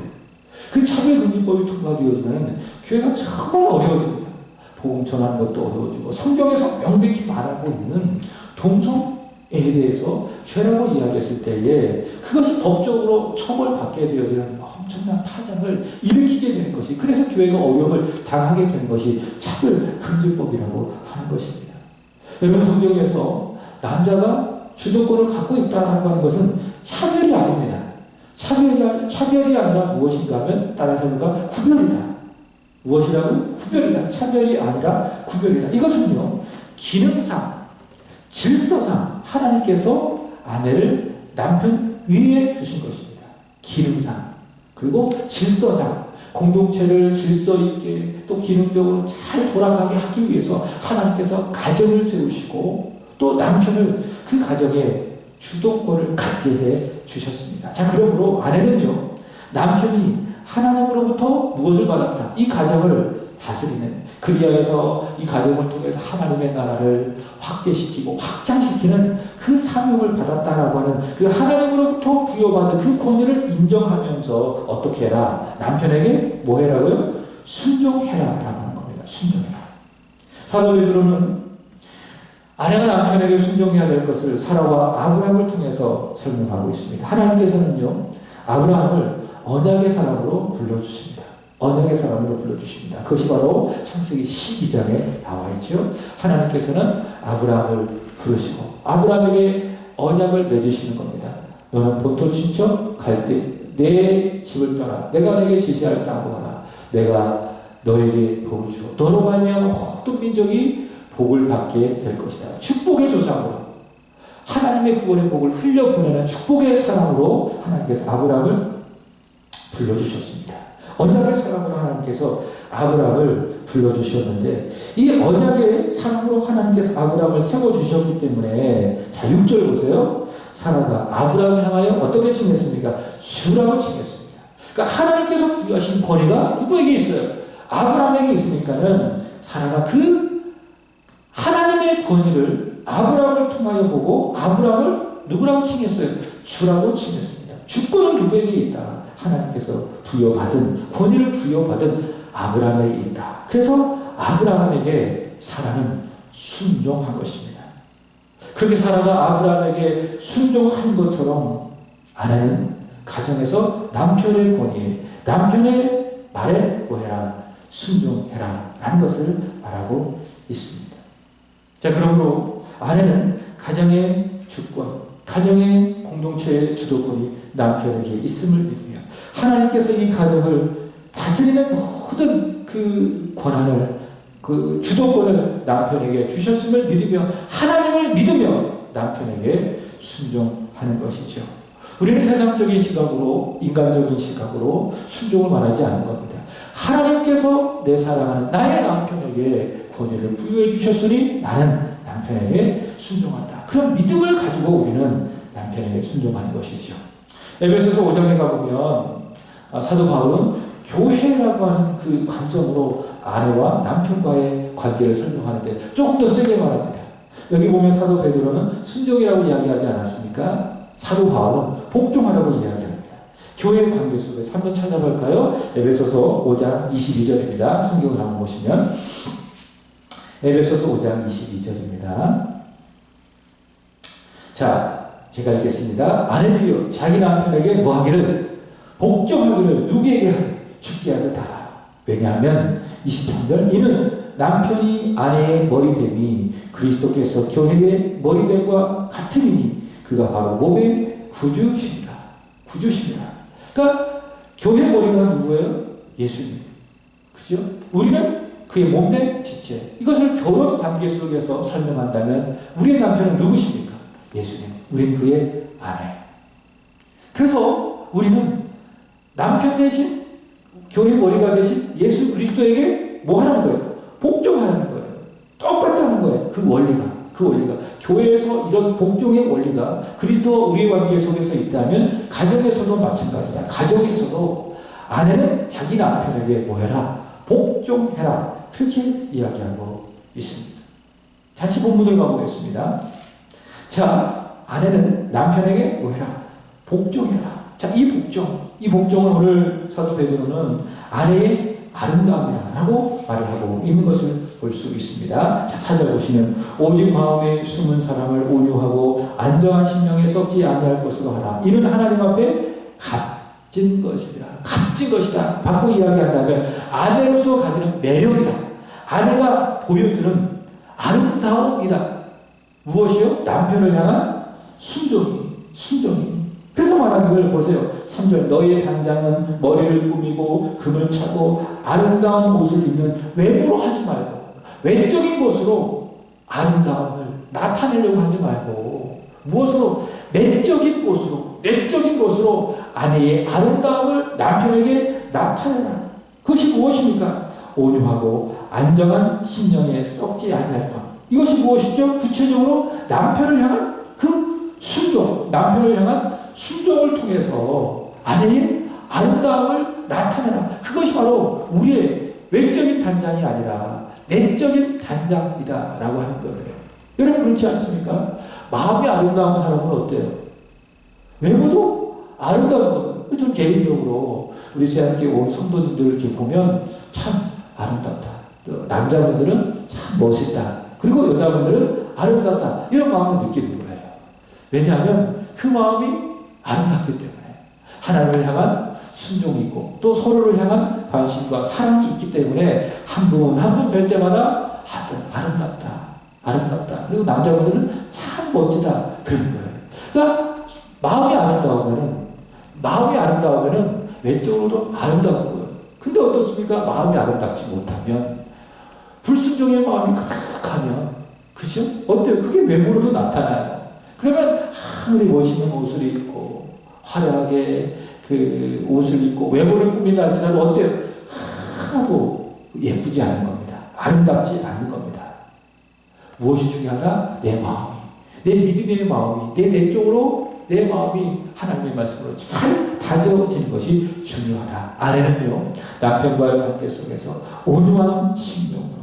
그 차별금지법이 통과되어지면 교회가 정말 어려워집니다. 복음 전하는 것도 어려워지고, 성경에서 명백히 말하고 있는 동성애에 대해서 죄라고 이야기했을 때에 그것이 법적으로 처벌받게 되어지는 엄청난 파장을 일으키게 되는 것이, 그래서 교회가 어려움을 당하게 되는 것이 차별금지법이라고 하는 것입니다. 여러분, 성경에서 남자가 주도권을 갖고 있다고 하는 것은 차별이 아닙니다. 차별이 아니라 무엇인가 하면 따라서 우리가 구별이다. 무엇이라고? 구별이다. 차별이 아니라 구별이다. 이것은요, 기능상, 질서상 하나님께서 아내를 남편 위에 주신 것입니다. 기능상, 그리고 질서상, 공동체를 질서 있게 또 기능적으로 잘 돌아가게 하기 위해서 하나님께서 가정을 세우시고 또 남편을 그 가정에 주도권을 갖게 해 주셨습니다. 자, 그러므로 아내는요, 남편이 하나님으로부터 무엇을 받았다? 이 가정을 다스리는, 그리하여서 이 가정을 통해서 하나님의 나라를 확대시키고 확장시키는 그 사명을 받았다라고 하는 그 하나님으로부터 부여받은 그 권위를 인정하면서 어떻게 해라? 남편에게 뭐 해라고요? 순종해라 라고 하는 겁니다. 순종해라. 사도 베드로는 아내가 남편에게 순종해야 될 것을 사라와 아브라함을 통해서 설명하고 있습니다. 하나님께서는요, 아브라함을 언약의 사람으로 불러주십니다. 언약의 사람으로 불러주십니다. 그것이 바로 창세기 12장에 나와 있죠. 하나님께서는 아브라함을 부르시고 아브라함에게 언약을 맺으시는 겁니다. 너는 본토 친척 갈 때 내 집을 떠나 내가 내게 지시할 땅으로 가라. 내가 너에게 복을 주고 너로 말미암아 모든 민족이 복을 받게 될 것이다. 축복의 조상으로 하나님의 구원의 복을 흘려보내는 축복의 사람으로 하나님께서 아브라함을 불러주셨습니다. 언약의 사람으로 하나님께서 아브라함을 불러주셨는데 이 언약의 사람으로 하나님께서 아브라함을 세워주셨기 때문에, 자 6절 보세요. 사라가 아브라함을 향하여 어떻게 칭했습니까? 주라고 칭했습니다. 그러니까 하나님께서 부여하신 권위가 누구에게 있어요? 아브라함에게 있으니까는 사라가 그 하나님의 권위를 아브라함을 통하여 보고 아브라함을 누구라고 칭했어요? 주라고 칭했습니다. 주권은 누구에게 있다? 하나님께서 부여받은, 권위를 부여받은 아브라함에게 있다. 그래서 아브라함에게 사라는 순종한 것입니다. 그렇게 사라가 아브라함에게 순종한 것처럼 아내는 가정에서 남편의 권위에, 남편의 말에 뭐해라? 순종해라 라는 것을 말하고 있습니다. 자, 그러므로 아내는 가정의 주권, 가정의 공동체의 주도권이 남편에게 있음을 믿으며 하나님께서 이 가정을 다스리는 모든 그 권한을, 그 주도권을 남편에게 주셨음을 믿으며 하나님을 믿으며 남편에게 순종하는 것이죠. 우리는 세상적인 시각으로, 인간적인 시각으로 순종을 말하지 않는 겁니다. 하나님께서 내 사랑하는 나의 남편에게 권위를 부여해 주셨으니 나는 남편에게 순종한다. 그런 믿음을 가지고 우리는 남편에게 순종하는 것이죠. 에베소서 5장에 가보면 사도 바울은 교회라고 하는 그 관점으로 아내와 남편과의 관계를 설명하는데 조금 더 세게 말합니다. 여기 보면 사도 베드로는 순종이라고 이야기하지 않았습니까? 사도 바울은 복종하라고 이야기합니다. 교회의 관계 속에서 한번 찾아볼까요? 에베소서 5장 22절입니다. 성경을 한번 보시면 에베소서 5장 22절입니다. 자, 제가 읽겠습니다. 아내들이여 자기 남편에게 뭐하기를? 복종하기를 누구에게 하든 죽게 하듯 하라. 왜냐하면 23절 이는 남편이 아내의 머리됨이 그리스도께서 교회의 머리됨과 같으니 그가 바로 몸의 구주시니라. 구주시니라. 그러니까 교회 머리가 누구예요? 예수님. 그죠? 우리는 그의 몸된 지체. 이것을 결혼 관계 속에서 설명한다면 우리의 남편은 누구십니까? 예수님. 우리는 그의 아내. 그래서 우리는 남편 대신 교회 머리가 되신 예수 그리스도에게 뭐 하는 거예요? 복종하는 거예요. 똑같다는 거예요. 그 원리가. 교회에서 이런 복종의 원리가 그리스도와 우리의 관계 속에서 있다면 가정에서도 마찬가지다. 가정에서도 아내는 자기 남편에게 뭐 해라? 복종해라. 그렇게 이야기하고 있습니다. 자치 본문을 가보겠습니다. 자, 아내는 남편에게 뭐 해라? 복종해라. 자, 이 복종을 오늘 사도 베드로는 아내의 아름다움이라고 말을 하고 있는 것을 볼 수 있습니다. 자, 4절 보시면 오직 마음에 숨은 사람을 온유하고 안정한 심령에 썩지 아니할 것으로 하라. 이는 하나님 앞에 값진 것이다. 값진 것이다. 바꾸고 이야기한다면 아내로서 가지는 매력이다. 아내가 보여주는 아름다움이다. 무엇이요? 남편을 향한 순종이. 그래서 말하기를 보세요. 3절 너희의 단장은 머리를 꾸미고 금을 차고 아름다운 옷을 입는 외모로 하지 말고 외적인 것으로 아름다움을 나타내려고 하지 말고 무엇으로? 내적인 것으로 아내의 아름다움을 남편에게 나타내라. 그것이 무엇입니까? 온유하고 안정한 심령에 썩지 아니할 것. 이것이 무엇이죠? 구체적으로 남편을 향한 그 순종, 남편을 향한 순종을 통해서 아내의 아름다움을 나타내라. 그것이 바로 우리의 외적인 단장이 아니라 내적인 단장이다라고 하는 거예요. 여러분 그렇지 않습니까? 마음이 아름다운 사람은 어때요? 외모도 아름다운 거예요. 전 개인적으로 우리 새학기 온 성도님들 이렇게 보면 참 아름답다. 또 남자분들은 참 멋있다. 그리고 여자분들은 아름답다. 이런 마음을 느끼는 거예요. 왜냐하면 그 마음이 아름답기 때문에 하나님을 향한 순종이 있고 또 서로를 향한 관심과 사랑이 있기 때문에 한 분 한 분 뵐 때마다 아름답다. 그리고 남자분들은 참 멋지다. 그런 거예요. 그러니까 마음이 아름다우면은 외적으로도 아름다운 거예요. 근데 어떻습니까? 마음이 아름답지 못하면 불순종의 마음이 가득하면 그죠? 어때요? 그게 외모로도 나타나요. 그러면 아무리 멋있는 옷을 입고 화려하게 그 옷을 입고 외모를 꾸민다 할지라도 어때요? 하나도 예쁘지 않은 겁니다. 아름답지 않은 겁니다. 무엇이 중요하다? 내 마음이, 내 믿음의 마음이, 내 내적으로 내 마음이 하나님의 말씀으로 잘 다져진 것이 중요하다. 아내는요, 남편과의 관계 속에서 온유한 심령으로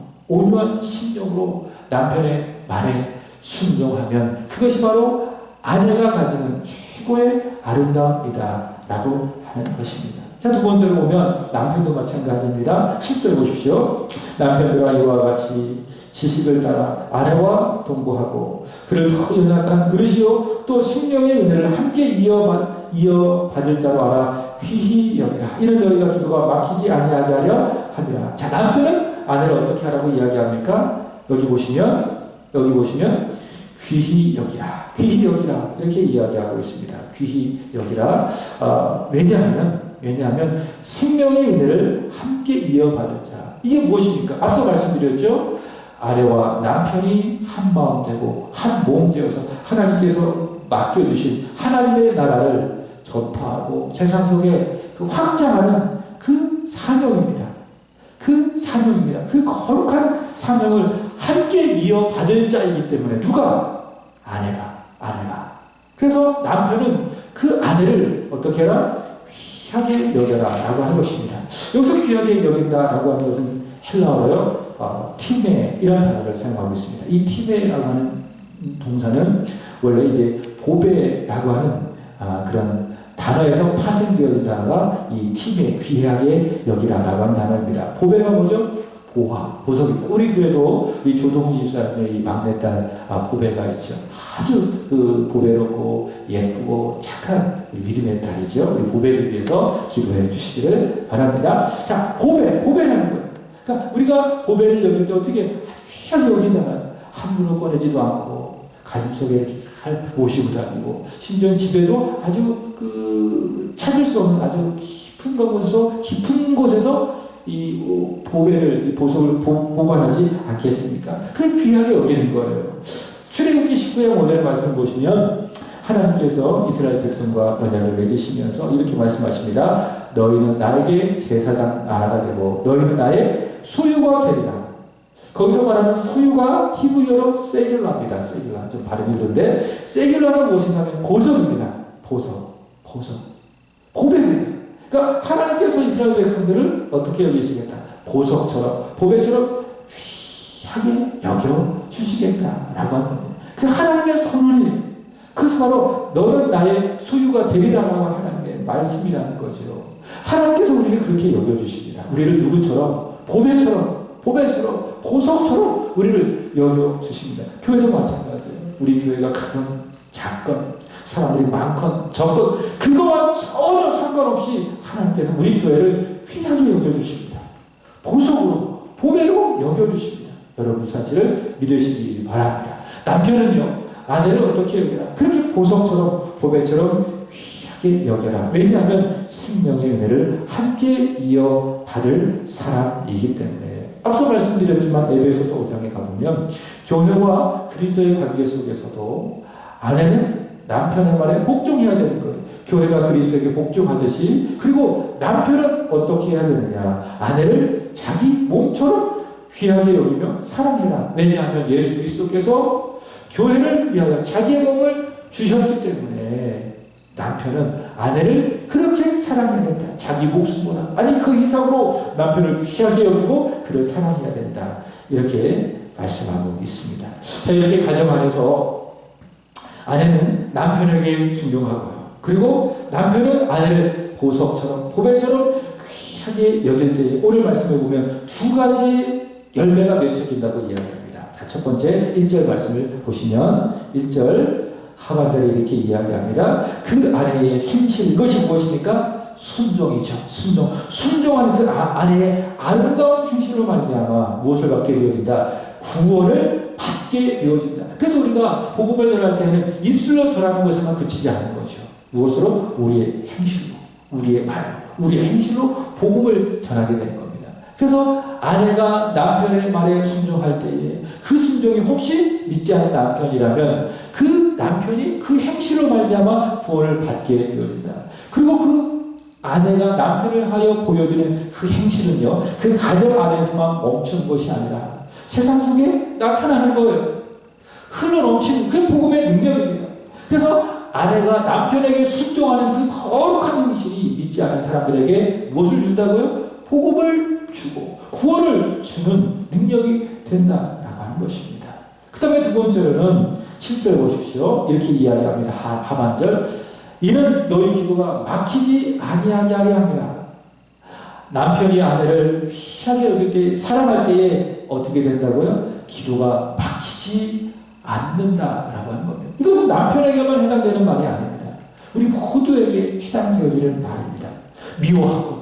남편의 말에 순종하면 그것이 바로 아내가 가지는 최고의 아름다움이다 라고 하는 것입니다. 자, 두 번째로 보면 남편도 마찬가지입니다. 7절 보십시오. 남편들아 이와 같이 지식을 따라 아내와 동거하고 그를 더 연약한 그릇이요 또 생명의 은혜를 함께 이어받을 자로 알아 휘히 여기라. 이는 너희가 기도가 막히지 아니하게 하려 함이라. 자, 남편은 아내를 어떻게 하라고 이야기합니까? 여기 보시면 귀히 여기라. 귀히 여기라. 이렇게 이야기하고 있습니다. 귀히 여기라. 왜냐하면 생명의 은혜를 함께 이어받을 자. 이게 무엇입니까? 앞서 말씀드렸죠? 아내와 남편이 한 마음 되고 한 몸 되어서 하나님께서 맡겨주신 하나님의 나라를 전파하고 세상 속에 그 확장하는 그 사명입니다. 그 거룩한 사명을 함께 이어받을 자이기 때문에 누가? 아내가. 그래서 남편은 그 아내를 어떻게 해라? 귀하게 여겨라 라고 하는 것입니다. 여기서 귀하게 여긴다 라고 하는 것은 헬라어로요, 티메이라는 단어를 사용하고 있습니다. 이 티메라고 하는 동사는 원래 이제 보배라고 하는 그런 단어에서 파생되어 있는 단어가 이 티메, 귀하게 여기라라고 하는 단어입니다. 보배가 뭐죠? 보석입니다. 우리 교회도 우리 조동훈 집사님의 이 막내딸 보배가 있죠. 아주 그 보배롭고 예쁘고 착한 믿음의 딸이죠. 우리 보배를 위해서 기도해 주시기를 바랍니다. 자, 보배라는 거예요. 그러니까 우리가 보배를 여길 때 어떻게 귀하게 여기잖아요. 함부로 꺼내지도 않고 가슴속에 이렇게 모시고 다니고 심지어 집에도 아주 찾을 수 없는 아주 깊은 곳에서 이 보배를, 이 보석을 보관하지 않겠습니까? 그게 귀하게 여기는 거예요. 출애굽기 19장 5절의 말씀을 보시면 하나님께서 이스라엘 백성과 언약을 맺으시면서 이렇게 말씀하십니다. 너희는 나에게 제사장 나라가 되고 너희는 나의 소유가 되리라. 거기서 말하는 소유가 히브리어로 세귤라입니다. 세귤라. 좀 발음이 그런데 세귤라가 무엇이냐면 보석입니다. 보석. 보배입니다. 그러니까 하나님께서 이스라엘 백성들을 어떻게 여기시겠다? 보석처럼, 보배처럼 귀하게 여겨주시겠다라고 하는 겁니다. 그 하나님의 선언이, 그것이 바로 너는 나의 소유가 되리라라고 하는 하나님의 말씀이라는 거죠. 하나님께서 우리를 그렇게 여겨주십니다. 우리를 누구처럼? 보배처럼, 보석처럼 우리를 여겨주십니다. 교회도 마찬가지예요. 우리 교회가 크건 작건, 사람들이 많건 적건 그거와 전혀 상관없이 하나님께서 우리 교회를 귀하게 여겨주십니다. 보석으로, 보배로 여겨주십니다. 여러분 사실을 믿으시기 바랍니다. 남편은요, 아내를 어떻게 여겨라? 그렇게 보석처럼, 보배처럼 귀하게 여겨라. 왜냐하면 생명의 은혜를 함께 이어받을 사람이기 때문에. 앞서 말씀드렸지만 에베소서 5장에 가보면 교회와 그리스도의 관계 속에서도 아내는 남편의 말에 복종해야 되는 거예요. 교회가 그리스도에게 복종하듯이. 그리고 남편은 어떻게 해야 되느냐? 아내를 자기 몸처럼 귀하게 여기며 사랑해라. 왜냐하면 예수 그리스도께서 교회를 위하여 자기의 몸을 주셨기 때문에 남편은 아내를 그렇게 사랑해야 된다. 자기 목숨보다, 아니 그 이상으로 남편을 귀하게 여기고 그를 사랑해야 된다. 이렇게 말씀하고 있습니다. 자, 이렇게 가정 안에서 아내는 남편에게 순종하고요. 그리고 남편은 아내를 보석처럼, 보배처럼 귀하게 여길 때에 오늘 말씀해 보면 두 가지 열매가 맺혀진다고 이야기합니다. 자, 첫 번째 1절 말씀을 보시면 1절 하반절에 이렇게 이야기합니다. 그 아내의 행실, 이것이 무엇입니까? 순종이죠. 순종하는 그 아내의 아름다운 행실로 말미암아 무엇을 받게 되어진다? 구원을 받게 되어진다. 그래서 우리가 복음을 전할 때는 입술로 전하는 것에만 그치지 않는 거죠. 무엇으로? 우리의 행실로, 우리의 말, 우리의 행실로 복음을 전하게 되는 겁니다. 그래서 아내가 남편의 말에 순종할 때에 그 순종이 혹시 믿지 않는 남편이라면 그 남편이 그 행실로 말미암아 구원을 받게 되어진다. 그리고 그 아내가 남편을 하여 보여주는 그 행실은요, 그 가정 안에서만 멈춘 것이 아니라 세상 속에 나타나는 거예요. 흘러넘치는 그 복음의 능력입니다. 그래서 아내가 남편에게 순종하는 그 거룩한 행실이 믿지 않은 사람들에게 무엇을 준다고요? 복음을 주고 구원을 주는 능력이 된다라고 하는 것입니다. 그 다음에 두 번째로는 7절 보십시오. 이렇게 이야기합니다. 하반절. 이는 너희 기도가 막히지 아니하게 하려 함이라. 남편이 아내를 귀하게 여길 때, 사랑할 때에 어떻게 된다고요? 기도가 막히지 않는다라고 하는 겁니다. 이것은 남편에게만 해당되는 말이 아닙니다. 우리 모두에게 해당되어지는 말입니다. 미워하고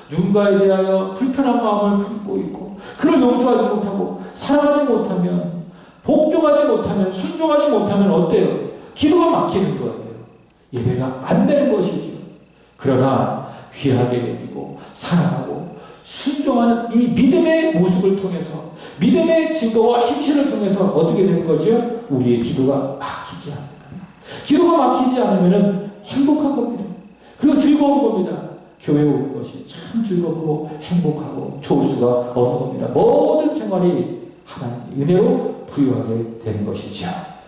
누군가에 대하여 불편한 마음을 품고 있고 그를 용서하지 못하고 사랑하지 못하면 복종하지 못하면 순종하지 못하면 어때요? 기도가 막히는 거예요. 예배가 안 되는 것이죠. 그러나 귀하게 여기고 사랑하고 순종하는 이 믿음의 모습을 통해서 믿음의 증거와 행실을 통해서 어떻게 되는 거죠? 우리의 기도가 막히지 않는 거예요. 기도가 막히지 않으면 행복한 겁니다. 그리고 즐거운 겁니다. 교회 오는 것이 참 즐겁고 행복하고 좋을 수가 없는 겁니다. 모든 생활이 하나님의 은혜로 부유하게 되는 것이죠.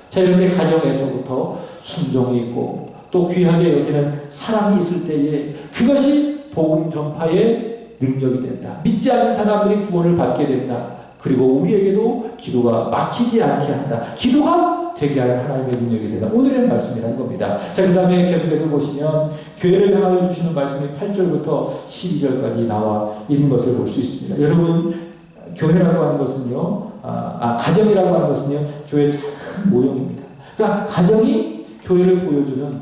자, 이렇게 가정에서부터 순종이 있고 또 귀하게 여기는 사랑이 있을 때에 그것이 복음 전파의 능력이 된다. 믿지 않는 사람들이 구원을 받게 된다. 그리고 우리에게도 기도가 막히지 않게 한다. 기도가 되게 하는 하나님의 능력이 된다. 오늘의 말씀이라는 겁니다. 자, 그 다음에 계속해서 보시면 교회를 향하여 주시는 말씀이 8절부터 12절까지 나와 있는 것을 볼 수 있습니다. 여러분, 교회라고 하는 것은요, 가정이라고 하는 것은요, 교회의 작은 모형입니다. 그러니까 가정이 교회를 보여주는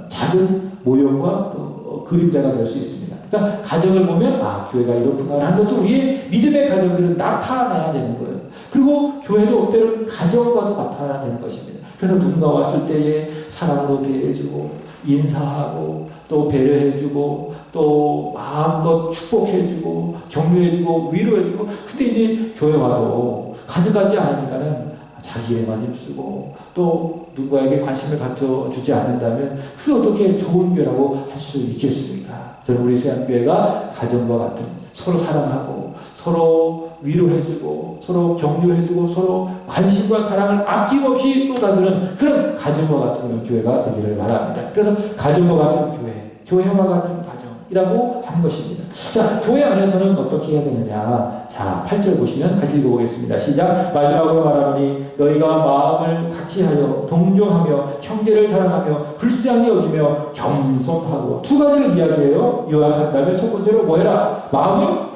작은 모형과 또 그림자가 될 수 있습니다. 그러니까 가정을 보면 교회가 이렇구나 하는 것을 우리의 믿음의 가정들은 나타내야 되는 거예요. 그리고 교회도 때로는 가정과도 나타나야 되는 것입니다. 그래서 누군가 왔을 때에 사랑으로 대해주고 인사하고 또 배려해주고 또 마음껏 축복해주고 격려해주고 위로해주고 근데 이제 교회 와도 가져가지 않으니까는 자기 일에만 힘쓰고 또 누구에게 관심을 가져주지 않는다면 그게 어떻게 좋은 교회라고 할 수 있겠습니까? 저는 우리 세안교회가 가정과 같은 서로 사랑하고 서로 위로해주고 서로 격려해주고 서로 관심과 사랑을 아낌없이 쏟아주는 그런 가정과 같은 그런 교회가 되기를 바랍니다. 그래서 가정과 같은 교회, 교회와 같은 가정이라고 하는 것입니다. 자, 교회 안에서는 어떻게 해야 되느냐? 자, 8절 보시면 다시 읽어보겠습니다. 시작. 마지막으로 말하노니 너희가 마음을 같이하여 동정하며 형제를 사랑하며 불쌍히 여기며 겸손하고 두 가지를 이야기해요. 요약한다면 첫 번째로 뭐 해라? 마음을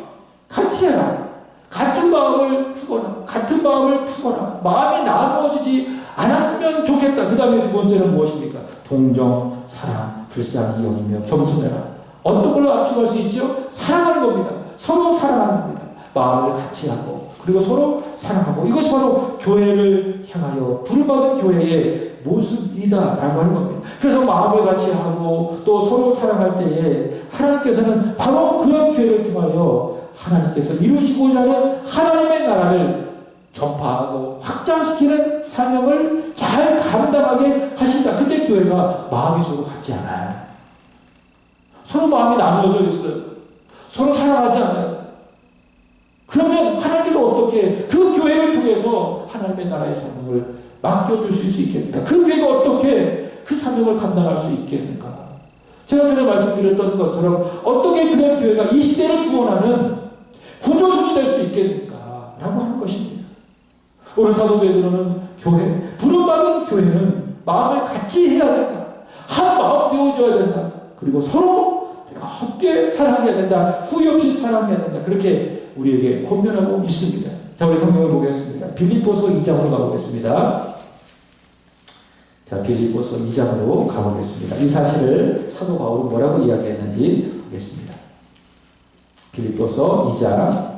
같이 해라. 같은 마음을 품어라. 같은 마음을 품어라. 마음이 나누어지지 않았으면 좋겠다. 그 다음에 두 번째는 무엇입니까? 동정, 사랑, 불쌍히 여기며 겸손해라. 어떤 걸로 압축할 수 있죠? 사랑하는 겁니다. 서로 사랑하는 겁니다. 마음을 같이 하고 그리고 서로 사랑하고 이것이 바로 교회를 향하여 부름받은 교회의 모습이다라고 하는 겁니다. 그래서 마음을 같이 하고 또 서로 사랑할 때에 하나님께서는 바로 그런 교회를 통하여 하나님께서 이루시고자 하는 하나님의 나라를 전파하고 확장시키는 사명을 잘 감당하게 하신다. 근데 교회가 마음이 서로 같지 않아요. 서로 마음이 나누어져 있어요. 서로 사랑하지 않아요. 그러면 하나님께서 어떻게 그 교회를 통해서 하나님의 나라의 사명을 맡겨줄 수 있겠습니까? 그 교회가 어떻게 그 사명을 감당할 수 있겠습니까? 제가 전에 말씀드렸던 것처럼 어떻게 그런 교회가 이 시대를 구원하는 구조선이 될 수 있겠습니까? 라고 하는 것입니다. 오늘 사도 베드로는 교회, 부름받은 교회는 마음을 같이 해야 된다. 한 마음 되어줘야 된다. 그리고 서로 함께 사랑해야 된다. 후회 없이 사랑해야 된다. 그렇게 우리에게 권면하고 있습니다. 자, 우리 성경을 보겠습니다. 빌립보서 2장으로 가보겠습니다. 자, 빌립보서 2장으로 가보겠습니다. 이 사실을 사도 바울은 뭐라고 이야기했는지 보겠습니다. 빌립보서 2장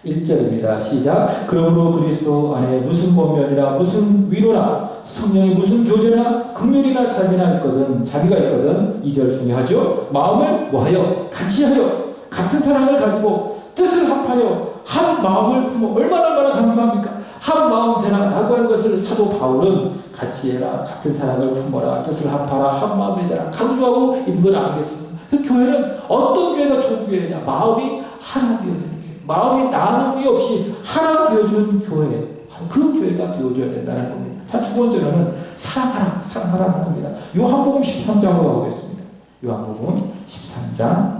1절입니다. 시작. 그러므로 그리스도 안에 무슨 권면이나 무슨 위로나 성령의 무슨 교제나 긍휼이나 자비가 있거든 2절 중요하죠. 마음을 뭐하여? 같이 하여 같은 사랑을 가지고 뜻을 합하여 한 마음을 품어 얼마나 감사합니까? 한 마음 되라 라고 하는 것을 사도 바울은 같이 해라, 같은 사랑을 품어라, 뜻을 합하라, 한 마음이 되라 강조하고 있는 건 아니겠습니까? 그 교회는 어떤 교회가 좋은 교회냐? 마음이 하나 되어지는 교회, 마음이 나눔이 없이 하나 되어지는 교회, 그 교회가 되어져야 된다는 겁니다. 자, 두 번째로는 사랑하라는 겁니다. 요한복음 13장으로 가보겠습니다. 요한복음 13장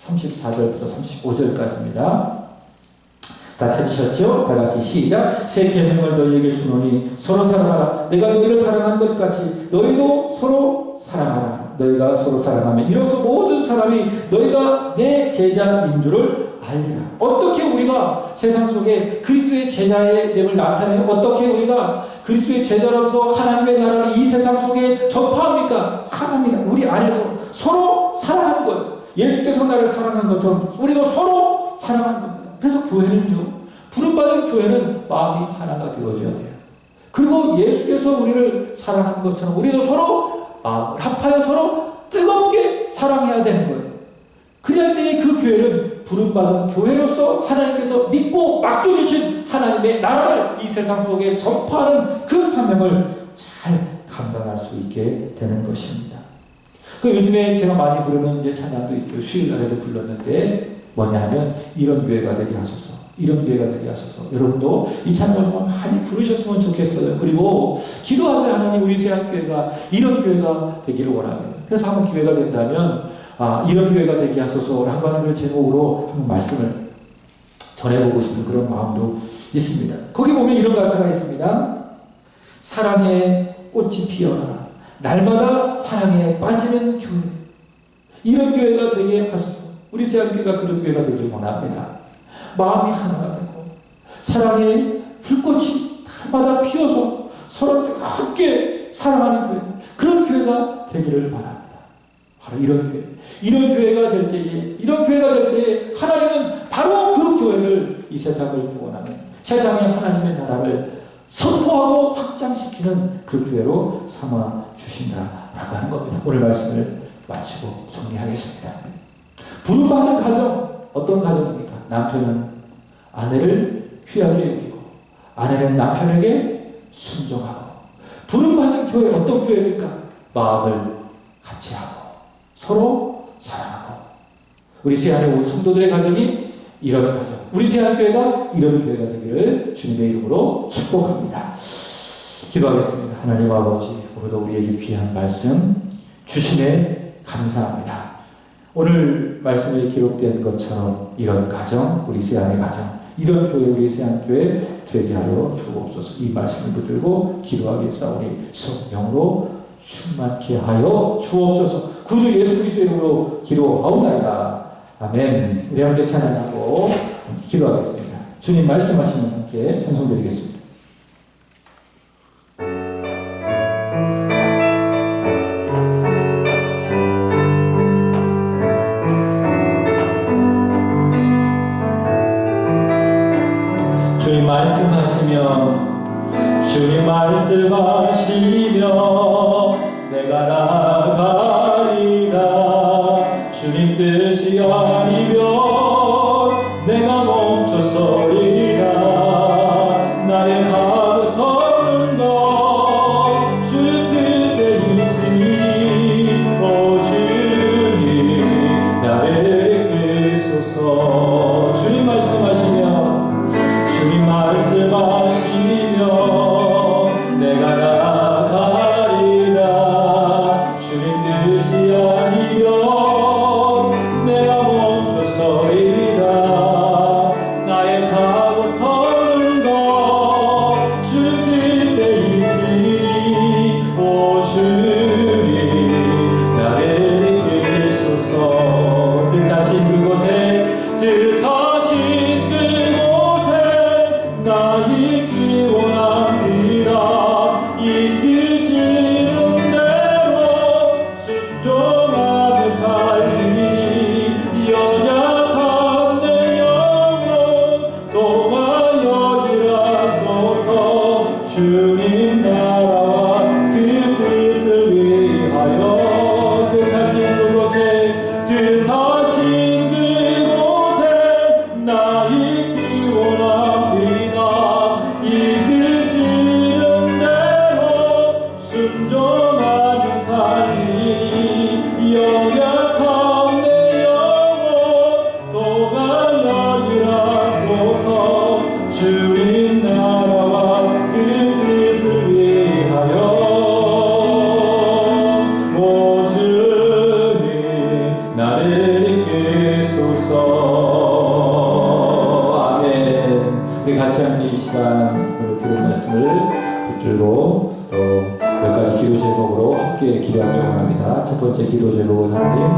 34절부터 35절까지입니다. 다 찾으셨죠? 다 같이 시작. 새 계명을 너희에게 주노니 서로 사랑하라. 내가 너희를 사랑한 것 같이 너희도 서로 사랑하라. 너희가 서로 사랑하면 이로써 모든 사람이 너희가 내 제자인 줄을 알리라. 어떻게 우리가 세상 속에 그리스도의 제자의 됨을 나타내요? 어떻게 우리가 그리스도의 제자로서 하나님의 나라를 이 세상 속에 전파합니까? 하나입니다. 우리 안에서 서로 사랑하는 거예요. 예수께서 나를 사랑한 것처럼 우리도 서로 사랑하는 겁니다. 그래서 교회는요, 부름받은 교회는 마음이 하나가 되어져야 돼요. 그리고 예수께서 우리를 사랑한 것처럼 우리도 서로 마음을 합하여 서로 뜨겁게 사랑해야 되는 거예요. 그럴 때에 그 교회는 부름받은 교회로서 하나님께서 믿고 맡겨주신 하나님의 나라를 이 세상 속에 전파하는 그 사명을 잘 감당할 수 있게 되는 것입니다. 그 요즘에 제가 많이 부르는 이제 찬양도 있죠. 수요일날에도 불렀는데 뭐냐 하면 이런 교회가 되게 하소서, 이런 교회가 되게 하소서. 여러분도 이 찬양을 정말 많이 부르셨으면 좋겠어요. 그리고 기도하세요. 하나님, 우리 세안교회가 이런 교회가 되기를 원합니다. 그래서 한번 기회가 된다면 이런 교회가 되게 하소서라고 하는 그 제목으로 한번 말씀을 전해보고 싶은 그런 마음도 있습니다. 거기 보면 이런 가사가 있습니다. 사랑의 꽃이 피어라. 날마다 사랑에 빠지는 교회. 이런 교회가 되게 하소서. 우리 세안교회가 그런 교회가 되길 원합니다. 마음이 하나가 되고 사랑의 불꽃이 날마다 피어서 서로 뜨겁게 사랑하는 교회. 그런 교회가 되기를 바랍니다. 바로 이런 교회. 이런 교회가 될 때에 하나님은 바로 그 교회를 이 세상을 구원하는, 세상에 하나님의 나라를 선포하고 확장시키는 그 교회로 삼아 주신다라고 하는 겁니다. 오늘 말씀을 마치고 정리하겠습니다. 부름받은 가정, 어떤 가정입니까? 남편은 아내를 귀하게 여기고 아내는 남편에게 순종하고, 부름받은 교회, 어떤 교회입니까? 마음을 같이 하고 서로 사랑하고. 우리 세안의 온 성도들의 가정이 이런 가정, 우리 세안교회가 이런 교회가 되기를 주님의 이름으로 축복합니다. 기도하겠습니다. 하나님 아버지, 오늘도 우리에게 귀한 말씀 주시네 감사합니다. 오늘 말씀에 기록된 것처럼 이런 가정, 우리 세안의 가정, 이런 교회, 우리 세안교회 되게 하여 주옵소서. 이 말씀을 붙들고 기도하겠사오니 성령으로 충만케 하여 주옵소서. 구주 예수 그리스도의 이름으로 기도하옵나이다. 아멘. 우리 함께 찬양하고 기도하겠습니다. 주님 말씀하시면 함께 찬송드리겠습니다. 주님 말씀하시면, 주님 말씀하시면 내가 나가리라. 주님 뜻이 아니면 내가 멈춰서리라. 나의 가서는 것 주님 뜻에 있으니 오 주님 나를 이끌소서. 주님 말씀하시면, 주님 말씀하시면 내가 나가리라. 함께 기도하길 원합니다. 첫 번째 기도 제목은 하나님,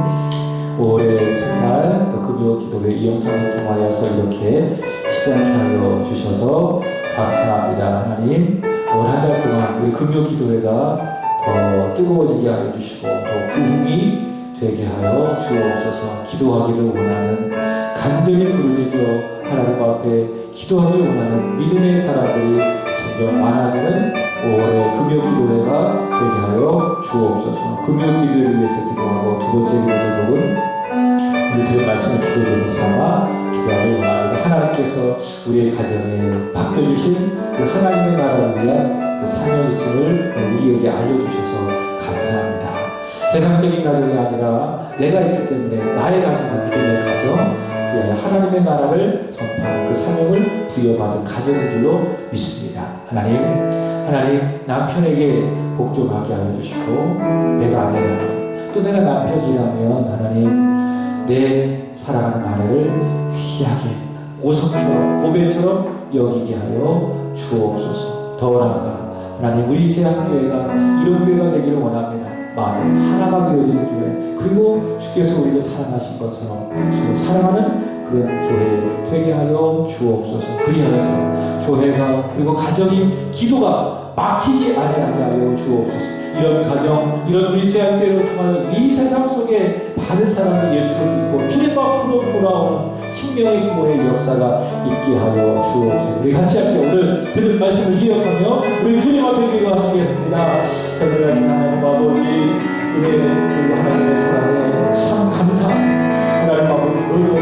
올해 첫날 또 금요 기도회 이 영상을 통하여서 이렇게 시작케 하여 주셔서 감사합니다. 하나님, 올 한 달 동안 우리 금요 기도회가 더 뜨거워지게 하여 주시고 더 부흥이 되게 하여 주옵소서. 기도하기를 원하는, 간절히 부르짖어 하나님 앞에 기도하기를 원하는 믿음의 사람들이 점점 많아지는 올해 금요 기도회가 되게 하여 주옵소서. 금요 기도회를 위해서 기도하고, 두 번째 기도 제목은 우리 들은 말씀을 기도 제목 삼아 기도하기를 원합니다. 하나님께서 우리의 가정에 맡겨주신 그 하나님의 나라를 위한 그 사명이 있음을 우리에게 알려주셔서 감사합니다. 세상적인 가정이 아니라 내가 있기 때문에 나의 가정은 믿음의 가정, 그리하여 하나님의 나라를 전파하는 그 사명을 부여받은 가정인 줄로 믿습니다. 하나님 남편에게 복 좀 하게 하여 주시고, 내가 아내라면, 또 내가 남편이라면 하나님 내 사랑하는 아내를 귀하게 오성처럼 고백처럼 여기게 하여 주옵소서. 더 나아가 하나님, 우리 세학교회가 이런 교회가 되기를 원합니다. 마음이 하나가 되어지는 교회, 그리고 주께서 우리를 사랑하신 것처럼 서로 사랑하는 그런 교회 되게 하여 주옵소서. 그리하여서 교회가, 그리고 가정이, 기도가 막히지 아니하게 하여 주옵소서. 이런 가정, 이런 우리 세학교회를 통하여 이 세상 속에 많은 사람이 예수를 믿고 주님 앞으로 돌아오는 생명의 기도의 역사가 있게 하여 주옵소서. 우리 같이 함께 오늘 들은 말씀을 기억하며 우리 주님 앞에 기도하시겠습니다. 전능하신 하나님 아버지, 은혜 그리고 하나님의 사랑에 참 감사합니다. 하나님 아버지, 오늘도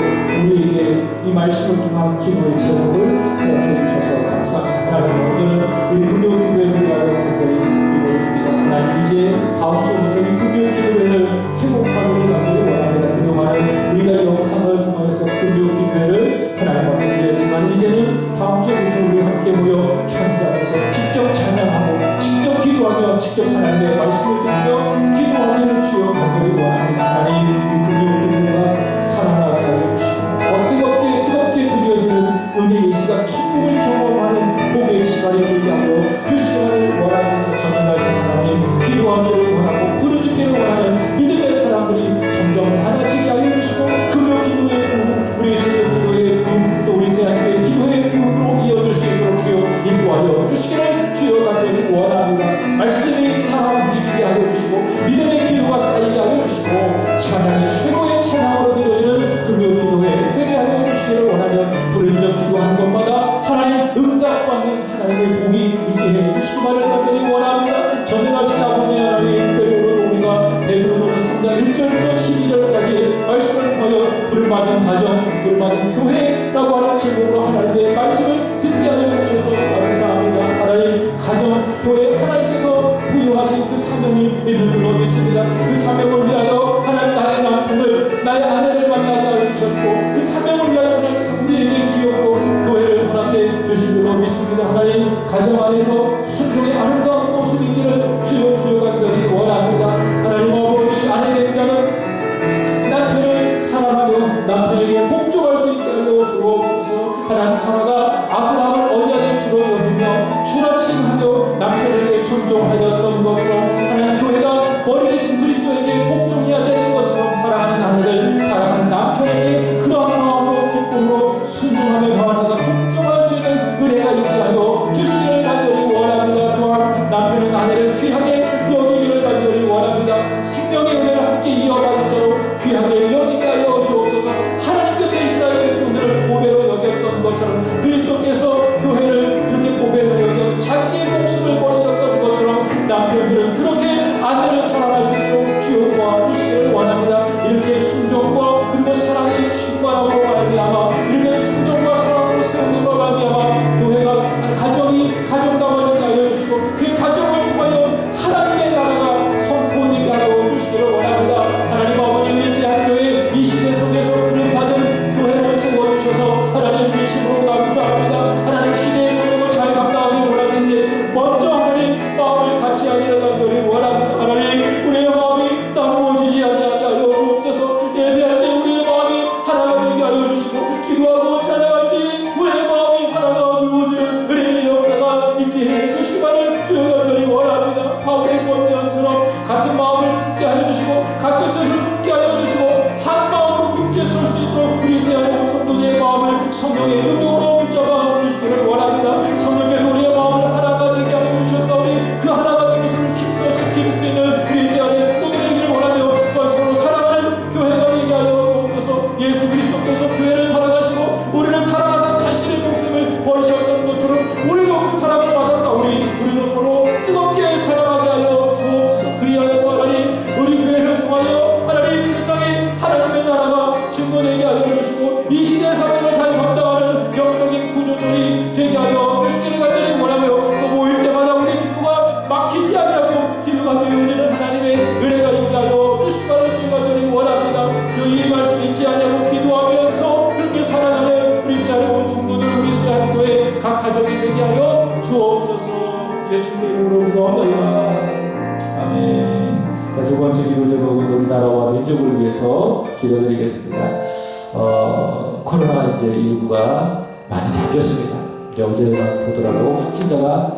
우리에게 이 말씀을 통한 기도의 제목을 허락해 주셔서 감사합니다. 하나님, 먼저는 우리 금요 기도회를 위하여 간절히 기도드립니다. 하나님, 이제 다음 주부터 이 금요 기도회를 회복하기를 간절히 원합니다. 그동안은 우리가 이 영상을 통해서 금요 기도회를 하나님 앞에 드렸지만, 이제는 다음 주부터 우리 함께 모여 현장에서 직접 찬양하고 직접 기도하며 직접 하나님의 말씀을 듣며 기도하기를 주여 간절히 원합니다. 하나님, 이 금요 기도회가 살아나게 하여 주시고 더 뜨겁게 드려지는 은혜의 시간, 천국을 경험하는 복의 시간이 되게 하여 주시기를 원합니다. 전능하신 하나님, 기도하기를 원하고 부르짖기를 원하는 믿음의 사람들이 점점 많아지게 하여 주시고, 금요 기도의 부흥, 우리 세계 기도의 부흥, 또 우리 세학교의 기도의 부흥으로 이어질 수 있도록 주여 인도하여 주시기를 주여 간절히 원합니다. 말씀이 사람 움직이게 하여 주시고, 믿음의 기도가 쌓이게 하여 주시고, 찬양이 최고의 찬양으로 드려지는 금요 기도회 되게 하여 주시기를 원하며, 부르짖어 기도하는 것마다 하나님 응답받는 하나님의 복이 있게 해 주시기만을 간절히 원합니다. 전능하신 아버지 하나님, 때로도 우리가 베드로전서 3장 1절부터 12절까지 말씀을 통하여 부름받은 가정, 부름받은 교회라고 하는 제목으로 하나님의 말씀을 듣게 하여 주셔서 감사합니다. 하나님, 가정, 교회 하나님께서 부여하신 그 사명이 있는 줄로 믿습니다. 그 사명을 위하여 하나님, 나의 남편을, 나의 아내를 만나게 하여 주셨고, 그 사명을 위하여 하나님께서 우리에게 기업으로 교회를 허락해 주신 줄로 믿습니다. 하나님, 가정 안에서 순종의 아름다운 모습이 있기를 주여 간절히 원합니다. 하나님 아버지, 아내 된 자는 남편을 사랑하며 남편에게 복종할 수 있게 하여 주옵소서. 하나님, 사라가 아브라함을 언약의 주로 여기며 주라침하며 남편에게 순종하였던 것처럼, 하나님 교회가 머리 대신 그리스도에게 복종해야 되는 것처럼, 사랑하는 아내를 사랑하는 남편에게 그러한 마음으로 기쁨으로 순종하며 하나가 복종할 수 있는 은혜가 있게 하여 주시기를 간절히 원합니다. 또한 남편은 아내를 귀하게 여기기를 간절히 원합니다. 생명의 은혜를 함께 이어가는 자로 귀하게 여기게 하여 주옵소서. 하나님께서 이스라엘 백성들을 보배로 여겼던 것처럼, 그리스도께서 교회를 그렇게 보배로 여겨 자기의 목숨을 버리셨던 것처럼, 남편들은 그렇게 아내를 사랑할 수 있도록 주여 도와주시기를 원합니다. 이렇게 순종과 그리고 사랑의 충만함으로 말미암아, 이렇게 순종과 사랑으로 세우므로 말미암아 교회가, 가정이 가정다워지게 하여 주시고, 그 가정을 통하여 하나님의 나라가 선포되게 하여 주시기를 원합니다. 하나님 아버지, 우리 세학교회 이 시대 속에서 부름받은 교회를 세워주셔서 하나님 계심으로 감사합니다. 하나님, 시대의 사명을 잘 감당하기 원하시는데 먼저 하나님 마음을 같이 하기를 간절히 원합니다. 하나님, 우리의 마음이 따로워지지 아니하게 하여 주옵소서. 예배할 때 우리의 마음이 하나가 되게 하여 주시고, 기도하고 찬양할 때 우리의 마음이 하나가 되어지는 은혜의 역사가 있게 해 주시기만을 주여 간절히 원합니다. 바울의 권면처럼 같은 같은 뜻을 굳게 하여 주시고 한 마음으로 굳게 설 수 있도록 우리 새하늘 온 성도들의 마음을 성령의 능력으로 붙잡아 주시기를 원합니다. 성령께서 우리의 마음을 하나가 되게 하여 주셨사오니 그 하나가 된 것을 힘써 지킬 수 있는 우리 새하늘 성도들에게 원하며 또 서로 사랑하는 교회가 되게 하여 주옵소서. 예수 그리스도께서 교회를 사랑하시고 우리를 사랑하사 자신의 목숨을 버리셨던 것처럼 우리도 그 사랑을 받았사오니 우리도 서로 뜨겁게 사랑하게 하여 주옵소서. 그리하여서 하나님 우리 교회를 통하여 하나님 세상에 하나님의 나라가 증거되게 하여 주시고 이 시대의 사명을 잘 감당하는 영적인 구조선이 되게 하여 주시기를 간절히 원하며 또 모일 때마다 우리 기도가 막히지 아니하고 기도가 되어지는 하나님의 은혜가 있게 하여 주시기를 주의 간절히 원합니다. 주의 말씀 잊지 아니하고 기도하면서 그렇게 살아가는 우리 새하늘 온 성도들 우리 새하늘 교회 각 가정이 되게 하여 주옵소서. 예수님의 이름으로 기도합니다. 아멘. 자, 두 번째 기도 제목은 우리 나라와 민족을 위해서 기도드리겠습니다. 코로나 이제 19가 많이 잡혔습니다. 어제만 보더라도 확진자가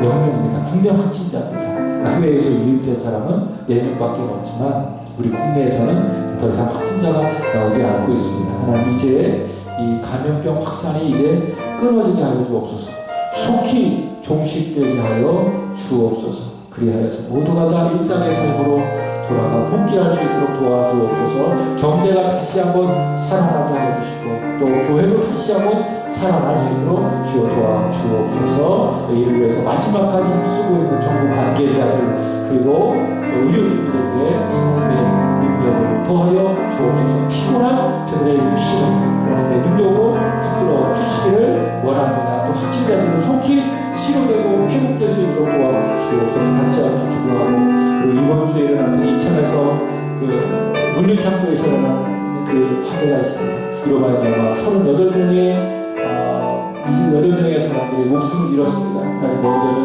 0명입니다. 국내 확진자입니다. 해외에서 유입된 사람은 4명밖에 없지만 우리 국내에서는 더 이상 확진자가 나오지 않고 있습니다. 하나님 이제 이 감염병 확산이 이제 끊어지게 하여 주옵소서. 속히 종식되게 하여 주옵소서. 그리하여서 모두가 다 일상의 삶으로 돌아가 복귀할 수 있도록 도와주옵소서. 경제가 다시 한번 살아나게 하여 주시고 또 교회도 다시 한번 살아날 수 있도록 주여 도와주옵소서. 이를 위해서 마지막까지 힘쓰고 있는 정부 관계자들 그리고 의료진들에게 하나님의 능력을 더하여 주옵소서. 피곤한 저들의 육신을 하나님의 능력으로 붙들어 주시기를 원합니다. 또 확진자들도 속히 치료되고 회복될 수 있도록 도와주옵소서. 같이 함께 기도하고 그리고 이번 주에 일어났던 이천에서 그 물류창고에서 일어난 그 화재가 있습니다. 이로 말미암아 38명의 8명의 사람들이 목숨을 잃었습니다. 하나님 먼저는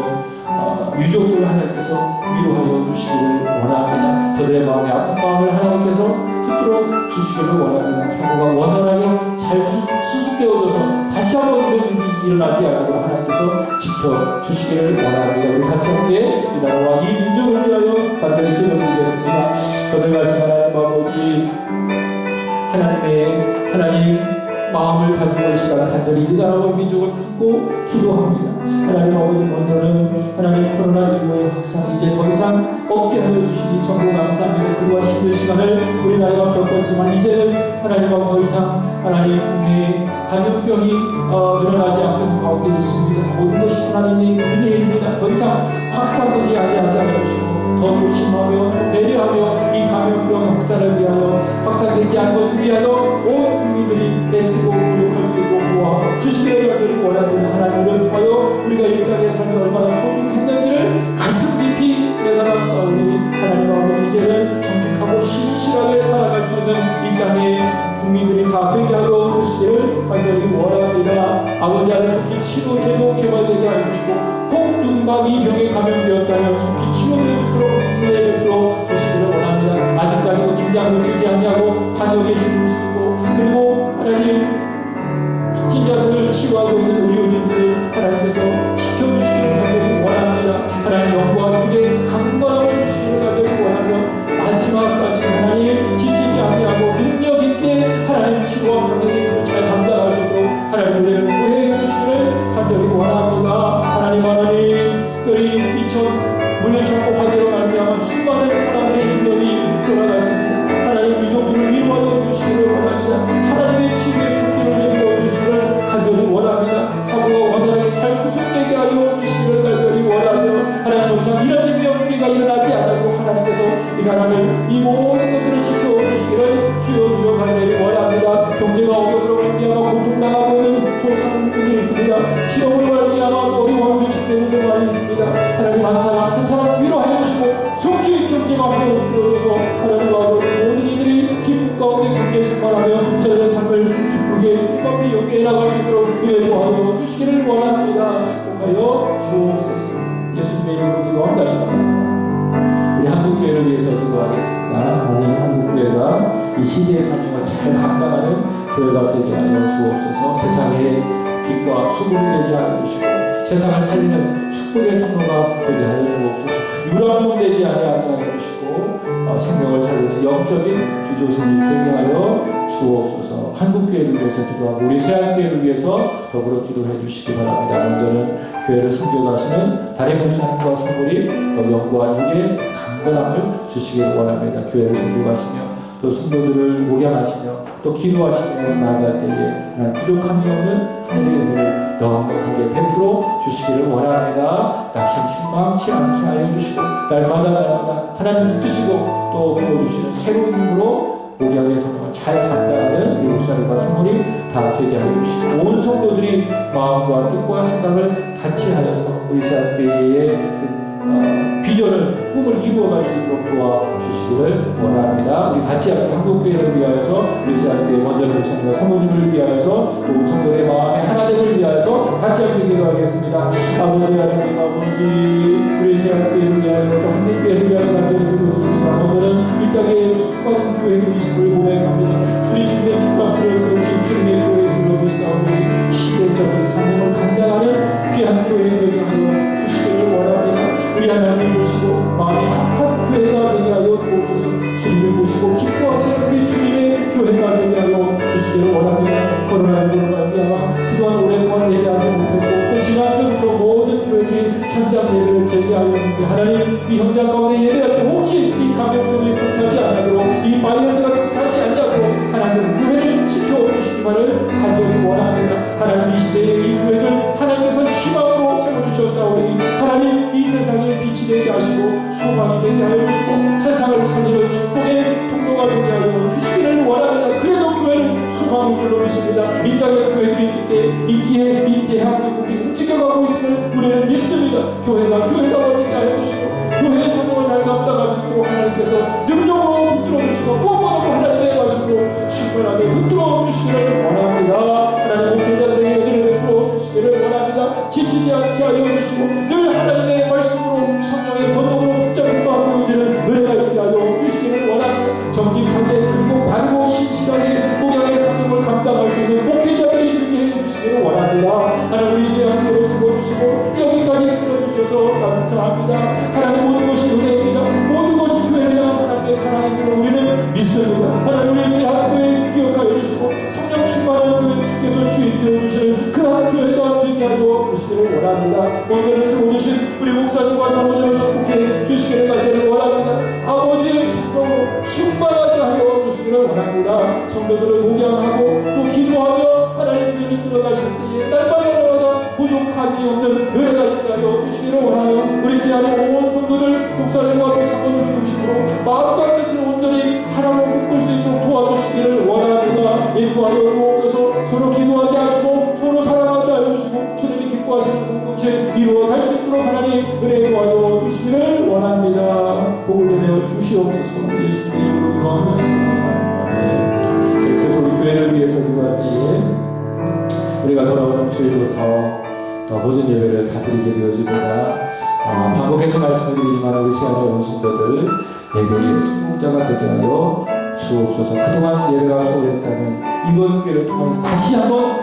유족들을 하나님께서 위로하여 주시기를 원합니다. 저들의 마음에 아픈 마음을 하나님께서 붙들어 주시기를 원합니다. 사고가 원활하게 잘 수습되어져서 다시 한번 이런 일이 일어나지 않도록 하나님께서 지켜주시기를 원합니다. 우리 같이 함께 이 나라와 이 민족을 위하여 간절히 기도드리겠습니다. 저들 말씀 하나님 아버지 하나님 마음을 가지고 이 시간 간절히 이 나라와 민족을 품고 기도합니다. 하나님 아버지 먼저는 하나님 코로나19의 확산이 이제 더 이상 없게 하여 주시니 정부 감사합니다. 그동안 힘든 시간을 우리나라가 겪었지만 이제는 하나님 아버지 더 이상 하나님 국내에 감염병이 늘어나지 않고 있는 가운데 있습니다. 모든 것이 하나님의 은혜입니다. 더 이상 확산되지 아니하게 하여 주시고 더 조심하며 더 배려하며 이 감염병의 확산을 위하여 확산되지 않은 것을 위하여 온 국민들이 애쓰고 노력할 수 있도록 도와주시기를 간절히 원합니다. 하나님을 통하여 우리가 일상의 삶이 얼마나 소중했는지를 가슴 깊이 깨달아 싸우니 하나님 아버지 이제는 정직하고 신실하게 살아갈 수 있는 이 땅의 국민들이 다 되게 하여 주시기를 간절히 원합니다. 아버지 안에 속히 치료 제도 개발되게 하여 주시고 혹 누군가 이 병에 감염되었다면 속히 치료될 수 있도록 은혜 베풀어 주시기를 원합니다. 아직까지도 긴장을 지지 아니하고 반역에 힘을 쓰고 그리고 하나님 확진자들을 치료하고 있는 의료진들 하나님께서 지켜주시기를 간절히 원합니다. 하나님 영광 그게 강건함을 주시기를 간절히 원하며 마지막까지 하나님 지치지 아니하고 능력 있게 하나님 치료와 병의 일을 잘 감당할 수 있도록 하나님 은혜를 구해 주시기를 간절히 원합니다. 하나님 특별히 이천 물류창고 화재로 말미암아 수많은 사람들의 인명이 돌아갔습니다. 하나님 유족들을 위로하여 주시기를 원합니다. 하나님의 치유의 손길을 내밀어 주시기를 간절히 원합니다. 사고가 원활하게 잘 수습되게 하여 주시기를 간절히 원하며 하나님 더 이상 이런 인명 피해가 일어나지 않도록 하나님께서 이 나라를 이 모든 것들을 지켜주시기를 주여 간절히 원합니다. 경제가 어려움으로 말미암아 고통당하고 있는 소상공인들이 있습니다. 실업으로 말미암아 또 어려움을 겪는 분들 많이 있습니다. 하나님 한 사람 한 사람 위로하여 주시고 속히 경제가 회복되어져서 하나님 아버지 모든 이들이 기쁨 가운데 경제 생활하며 저들의 삶을 기쁘게 주님 앞에 영위해 나갈 수 있도록 은혜 도와줘 주시기를 원합니다. 축복하여 주옵소서. 예수님의 이름으로 기도합니다. 우리 한국교회를 위해서 기도하겠습니다. 하나님 한국교회가 이 시대의 사명을 잘 감당하는 교회가 되게 하여 주옵소서. 세상에 빛과 소금이 되게 하여 주시고 세상을 살리는 축복의 통로가 되게 하여 주옵소서. 유람선되지 아니하게 해주시고 생명을 살리는 영적인 주조선이 되게 하여 주옵소서. 한국교회를 위해서 기도하고 우리 새한교회를 위해서 더불어 기도해 주시기 바랍니다. 먼저는 교회를 섬겨가시는 담임 목사님과 성도님 또 영구한 육의 강건함을 주시길 원합니다. 교회를 섬겨가시며 또 성도들을 목양하시며 또 기도하시며 나아갈 때에 부족함이 없는 하늘의 은혜를 넉넉하게 베풀어 주시기를 원합니다. 낙심 실망치 않게 하여 주시고 날마다 하나님 붙드시고 또 부어주시는 새로운 힘으로 목양의 성령을 잘 감당하는 우리 목사님과 성도님 다 되게 하여 주시고 온 성도들이 마음과 뜻과 생각을 같이 하여서 우리 새학교회의 비전을 꿈을 이루어갈 수 있도록 도와주시기를 원합니다. 우리 같이 한국교회를 위하여서 우리 새학교회 먼저 목사님과 사모님을 위하여서 또 성도의 마음의 하나됨을 위하여서 같이 함께 기도하겠습니다. 아버지 하나님 아버지 우리 새학교회를 위하여 또 한국교회를 위하여 간절히 기도드립니다. 오늘은 이 땅에 수많은 교회들이 있음을 고백합니다. 주님 주님의 빛값을 세우신 주님의 교회에 둘러비싸우니 시대적인 사명을 감당하는 귀한 교회 되게 하여 주시기를 원합니다. 우리 하나님 모시고 마음이 합한 교회가 되게 하여 주옵소서. 주님을 모시고 기뻐하시는 우리 주님의 교회가 되게 하여 주시기를 원합니다. 코로나19로 말미암아 그동안 오랫동안 예배하지 못했고 또 지난주부터 모든 교회들이 현장 예배를 재개하였는데 하나님 이 현장 가운데 예배할 때 혹시 이 감염병이 tum하지 않도록 이 바이러스가 tum하지 않냐고 하나님께서 교회를 지켜주시기만을 간절히 원합니다. 하나님 이 시대에 이 교회들 하나님께서 희망으로 세워주셨사오니 하나님 이 세상에 빛이 되게 하시고 소망이 되게 하여 주시고 세상을 살리는 축복의 통로가 되게 하여 주시기를 원합니다. 그래도 교회는 소망이 줄로 믿습니다. 이 땅에 교회들이 있기에 이 대한민국이 움직여가고 있음을 우리는 믿습니다. 교회가 버티게 하여 주시고 교회의 사명을 잘 감당할 수 있도록 하나님께서 능력으로 붙들어 주시고 무엇보다도 하나님의 말씀으로 충분하게 붙들어 주시기를 원합니다. 하나님 목회자들에게 은혜를 베풀어 주시기를 원합니다. 지치지 않게 하여 주시고 늘 하나님의 말씀으로 성령의 권능으로 붙잡힌 바 보여지는 은혜가 있게 하여 주시기를 원합니다. 정직하게 그리고 바르고 신실하게 목양의 사명을 감당할 수 있는 목회자들이 되게 해주시기를 원합니다. 하나님 우리 새한교회로 세워주시고 여기까지 끌어주셔서 감사합니다. 하나님 모든 것이 은혜입니다. 모든 것이 교회를 향한 하나님의 사랑인 줄 우리는 믿습니다. 하나님 우리 새한교회 기억하여 주시고 성령 충만한 교회 주께서 주인되어 주시는 그 교회가 되게 하여 주시기를 원합니다. 먼저는 세워주신 우리 목사님과 사모님을 축복해 주시기를 간절히 원합니다. 아버지의 성령으로 충만하게 하여 주시기를 원합니다. 성도들을 목양하고 또 기도하며 하나님 교회를 끌어가실 때에 날마다 부족함이 없는 은혜가 있게 하여 주시기를 원하며 우리 새하늘 온 성도들 목사님과 또 사모님을 중심으로 마음과 뜻을 온전히 하나로 묶을 수 있도록 도와주시기를 원합니다. 인도하여 주옵소서. 서로 기도하게 하시고 서로 사랑하게 하여 주시고 주님이 기뻐하시는 공동체 이루어갈 수 있도록 하나님 은혜 도와줘 주시기를 원합니다. 복을 내려 주시옵소서. 예수님의 이름으로 기도합니다. 아멘. 계속해서 우리 교회를 위해서 기도할 때에 우리가 돌아오는 주일부터 더 모든 예배를 다 드리게 되어집니다. 반복해서 말씀을 드리지만 우리 새하늘 온 성도들 예배의 성공자가 되게 하여 주옵소서. 그동안 예배가 소홀했다면 이번 기회를 통해 다시 한번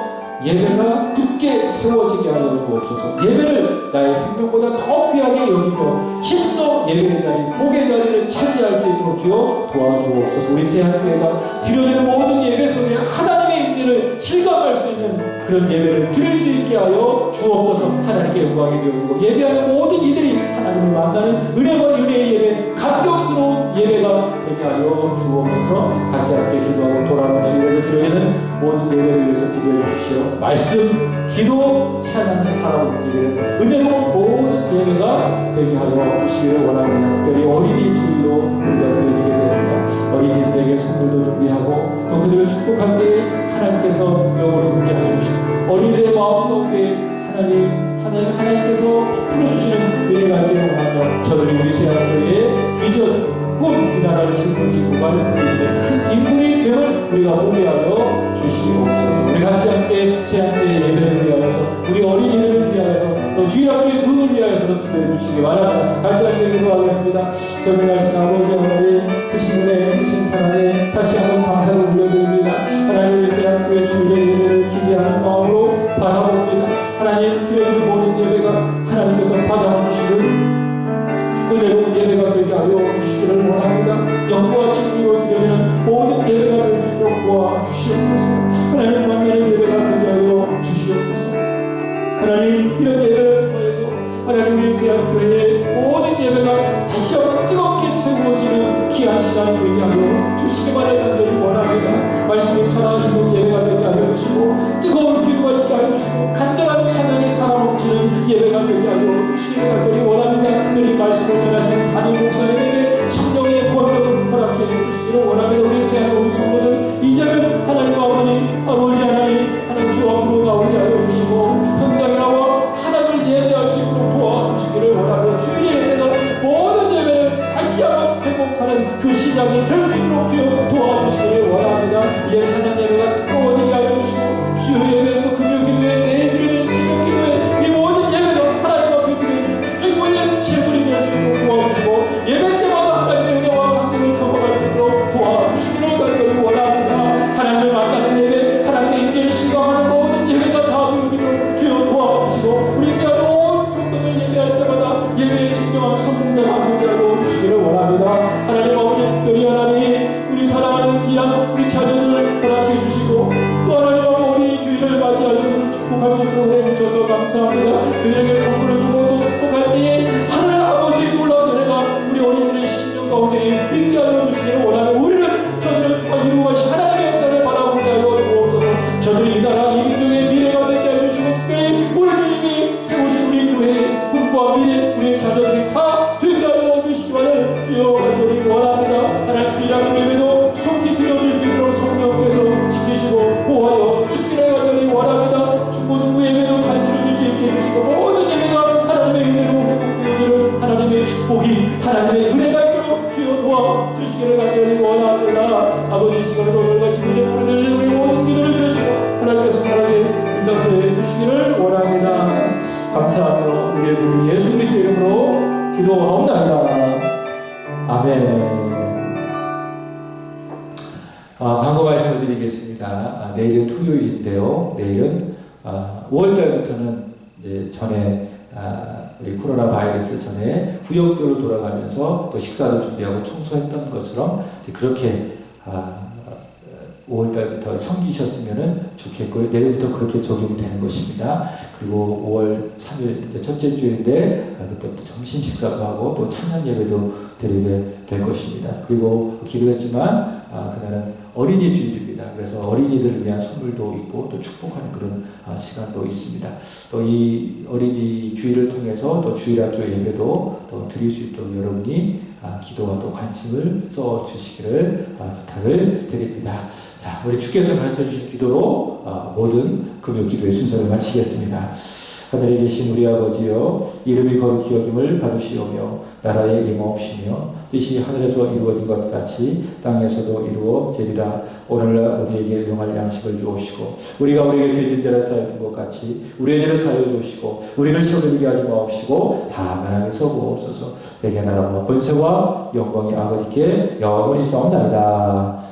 예배가 굳게 세워지게 하여 주옵소서. 예배를 나의 생명보다 더 귀하게 여기며 힘써 예배의 자리, 복의 자리를 차지할 수 있도록 주여 도와주옵소서. 우리 새한교회가 드려지는 모든 예배 속에 하나님의 임재를 실감할 수 있는 그런 예배를 드릴 수 있게 하여 주옵소서. 하나님께 영광이 되어지고 예배하는 모든 이들이 하나님을 만나는 은혜와 은혜의 예배, 감격스러운 예배가 되게 하여 주옵소서. 같이 함께 기도하고 돌아오는 주일에 드려지는 모든 예배를 위해서 기도해 주십시오. 말씀, 기도, 찬양의 살아 움직이는 은혜로운 모든 예배가 되게 하여 주시기를 원합니다. 특별히 어린이 주일로 우리가 드려지게 됩니다. 어린이들에게 선물도 준비하고 또 그들을 축복할 때에 하나님께서 영원히 함께 하여 주시고 어린이들의 마음 가운데 하나님께서 풀어주시는 은혜가 있기를 원하며 저들이 우리 새한교회의 비전 꿈, 이 나라를 짊어지고 갈 우리들의 큰 인물이 됨을 우리가 보게 하여 주시옵소서. 우리 같이 함께 새한교회 예배를 위하여서 우리 어린이들을 위하여서 또 주일학교의 부흥을 위하여서도 기도해 주시기 바랍니다. 같이 함께 기도하겠습니다. 전능하신 아버지 하나님 크신 은혜 크신 사랑에 다시 한번 감사를 올려드립니다. 하나님 우리 새한교회 주일의 예배를 기대하는 마음으로 바라봅니다. 하나님 드려지는 모든 예배 하여 주시기를 원합니다. 영과 진리로 드려지는 모든 예배가 될 수 있도록 도와주시옵소서. 하나님 만나는 예배가 되게 하여 주시옵소서. 하나님 이런 예배를 통해서 하나님 우리 세안교회의 모든 예배가 다시 한번 뜨겁게 세워지는 귀한 시간이 되게 하여 주시기만을 간절히 원합니다. 말씀이 살아있는 예배가 되게 하여 주시고 뜨거운 기도가 있게 하여 주시고 간절한 찬양이 살아넘치는 예배가 되게 하여 주시기를 간절히 원합니다. 늘 이 말씀을 전하시는 담임 목사님에게 성령의 권능을 허락해 주시기를 원합니다. 우리 세안의 성도들 이제는 하나님 아버지 하나님 주 앞으로 나오게 하여 주시고 현장에 나와 하나님을 예배할 수 있도록 도와주시기를 원하며 주일의 예배가 모든 예배를 다시 한번 회복하는 그 시작이 될 수 있도록 주여 도와주시기를 원합니다. 이에 찬양 예배가 뜨거워지게 하여 주시고 주여 예배 또 금요 기도에 매일 드리는 새벽 기도에 이 모든 예배가 하나님 앞에 드려지는 최고의 제물이 될 수 있도록 도와주시고 예배 때마다 하나님의 은혜와 감격을 경험할 수 있도록 도와주시기를 간절히 원합니다. 하나님을 만나는 예배 하나님의 인계를 실감하는 모든 예배가 다 되어지도록 주여 도와주시고 우리 세아의 온 성도들 예배할 때마다 예배의 진정한 성공자가 되게 하여 주시기를 원합니다. 하나님 아버지 특별히 하나님 우리 사랑하는 귀한 우리 자녀들을 허락해 주시고 또 하나님 아버지 우리 주일을 맞이하여 그를 축복할 수 있도록 해주셔서 감사합니다. 그들에게 선물을 주고 또 축복할 때에 하늘 아버지 놀라운 은혜가 우리 어린이들의 심령 가운데 있게 하여 주시기를 원하며 우리는 저들을 통해 이루어가신 하나님의 역사를 바라보게 하여 주옵소서. 저들이 이 나라 이 민족의 미래가 되게 하여 주시고 특별히 우리 주님이 세우신 우리 교회의 군부와 미래 우리의 자녀들이 다 되게 하여 주시기를 주여 간절히 원합니다. 하나님 주일학교 예배도 속히 드려줄 수 있도록 성령께서 지키시고 보호하여 주시기를 간절히 원합니다. 중고등부 예배도 다 드려줄 수 있게 해주시고 모든 예배가 하나님의 은혜로 회복되어지는 하나님의 축복이 하나님의 은혜가 있도록 주여 도와주시기를 간절히 원합니다. 아버지 이 시간으로 우리가 기도된 우리들 우리 모든 기도를 들으시고 하나님께서 하나님의 응답해 주시기를 원합니다. 감사하며 우리의 구주 예수 그리스도 이름으로 기도하옵나이다. 아멘. 광고 말씀을 드리겠습니다. 내일은 토요일인데요. 내일은 5월달부터는 이제 전에 우리 코로나 바이러스 전에 구역별로 돌아가면서 또 식사를 준비하고 청소했던 것처럼 그렇게 5월달부터 섬기셨으면 좋겠고요. 내일부터 그렇게 적용이 되는 것입니다. 그리고 5월 3일 첫째 주일인데 그때부터 점심 식사도 하고 또 찬양 예배도 드리게 될 것입니다. 그리고 기도했지만 그날은 어린이 주일입니다. 그래서 어린이들을 위한 선물도 있고 또 축복하는 그런 시간도 있습니다. 또 이 어린이 주일을 통해서 또 주일학교 예배도 또 드릴 수 있도록 여러분이 기도와 또 관심을 써 주시기를 부탁을 드립니다. 자, 우리 주께서 가르쳐 주신 기도로 모든 금요 기도의 순서를 마치겠습니다. 하늘에 계신 우리 아버지여, 이름이 거룩히 여김을 받으시오며 나라에 임하옵시며 뜻이 하늘에서 이루어진 것 같이 땅에서도 이루어지리라. 오늘날 우리에게 용할 양식을 주옵시고 우리가 우리에게 죄진 자를 사하여 준 것 같이 우리의 죄를 사하여 주옵시고 우리를 시험에 들게 하지 마옵시고 다만 하게서 구하옵소서. 대개 나라와 권세와 영광이 아버지께 영원히 있사옵나이다.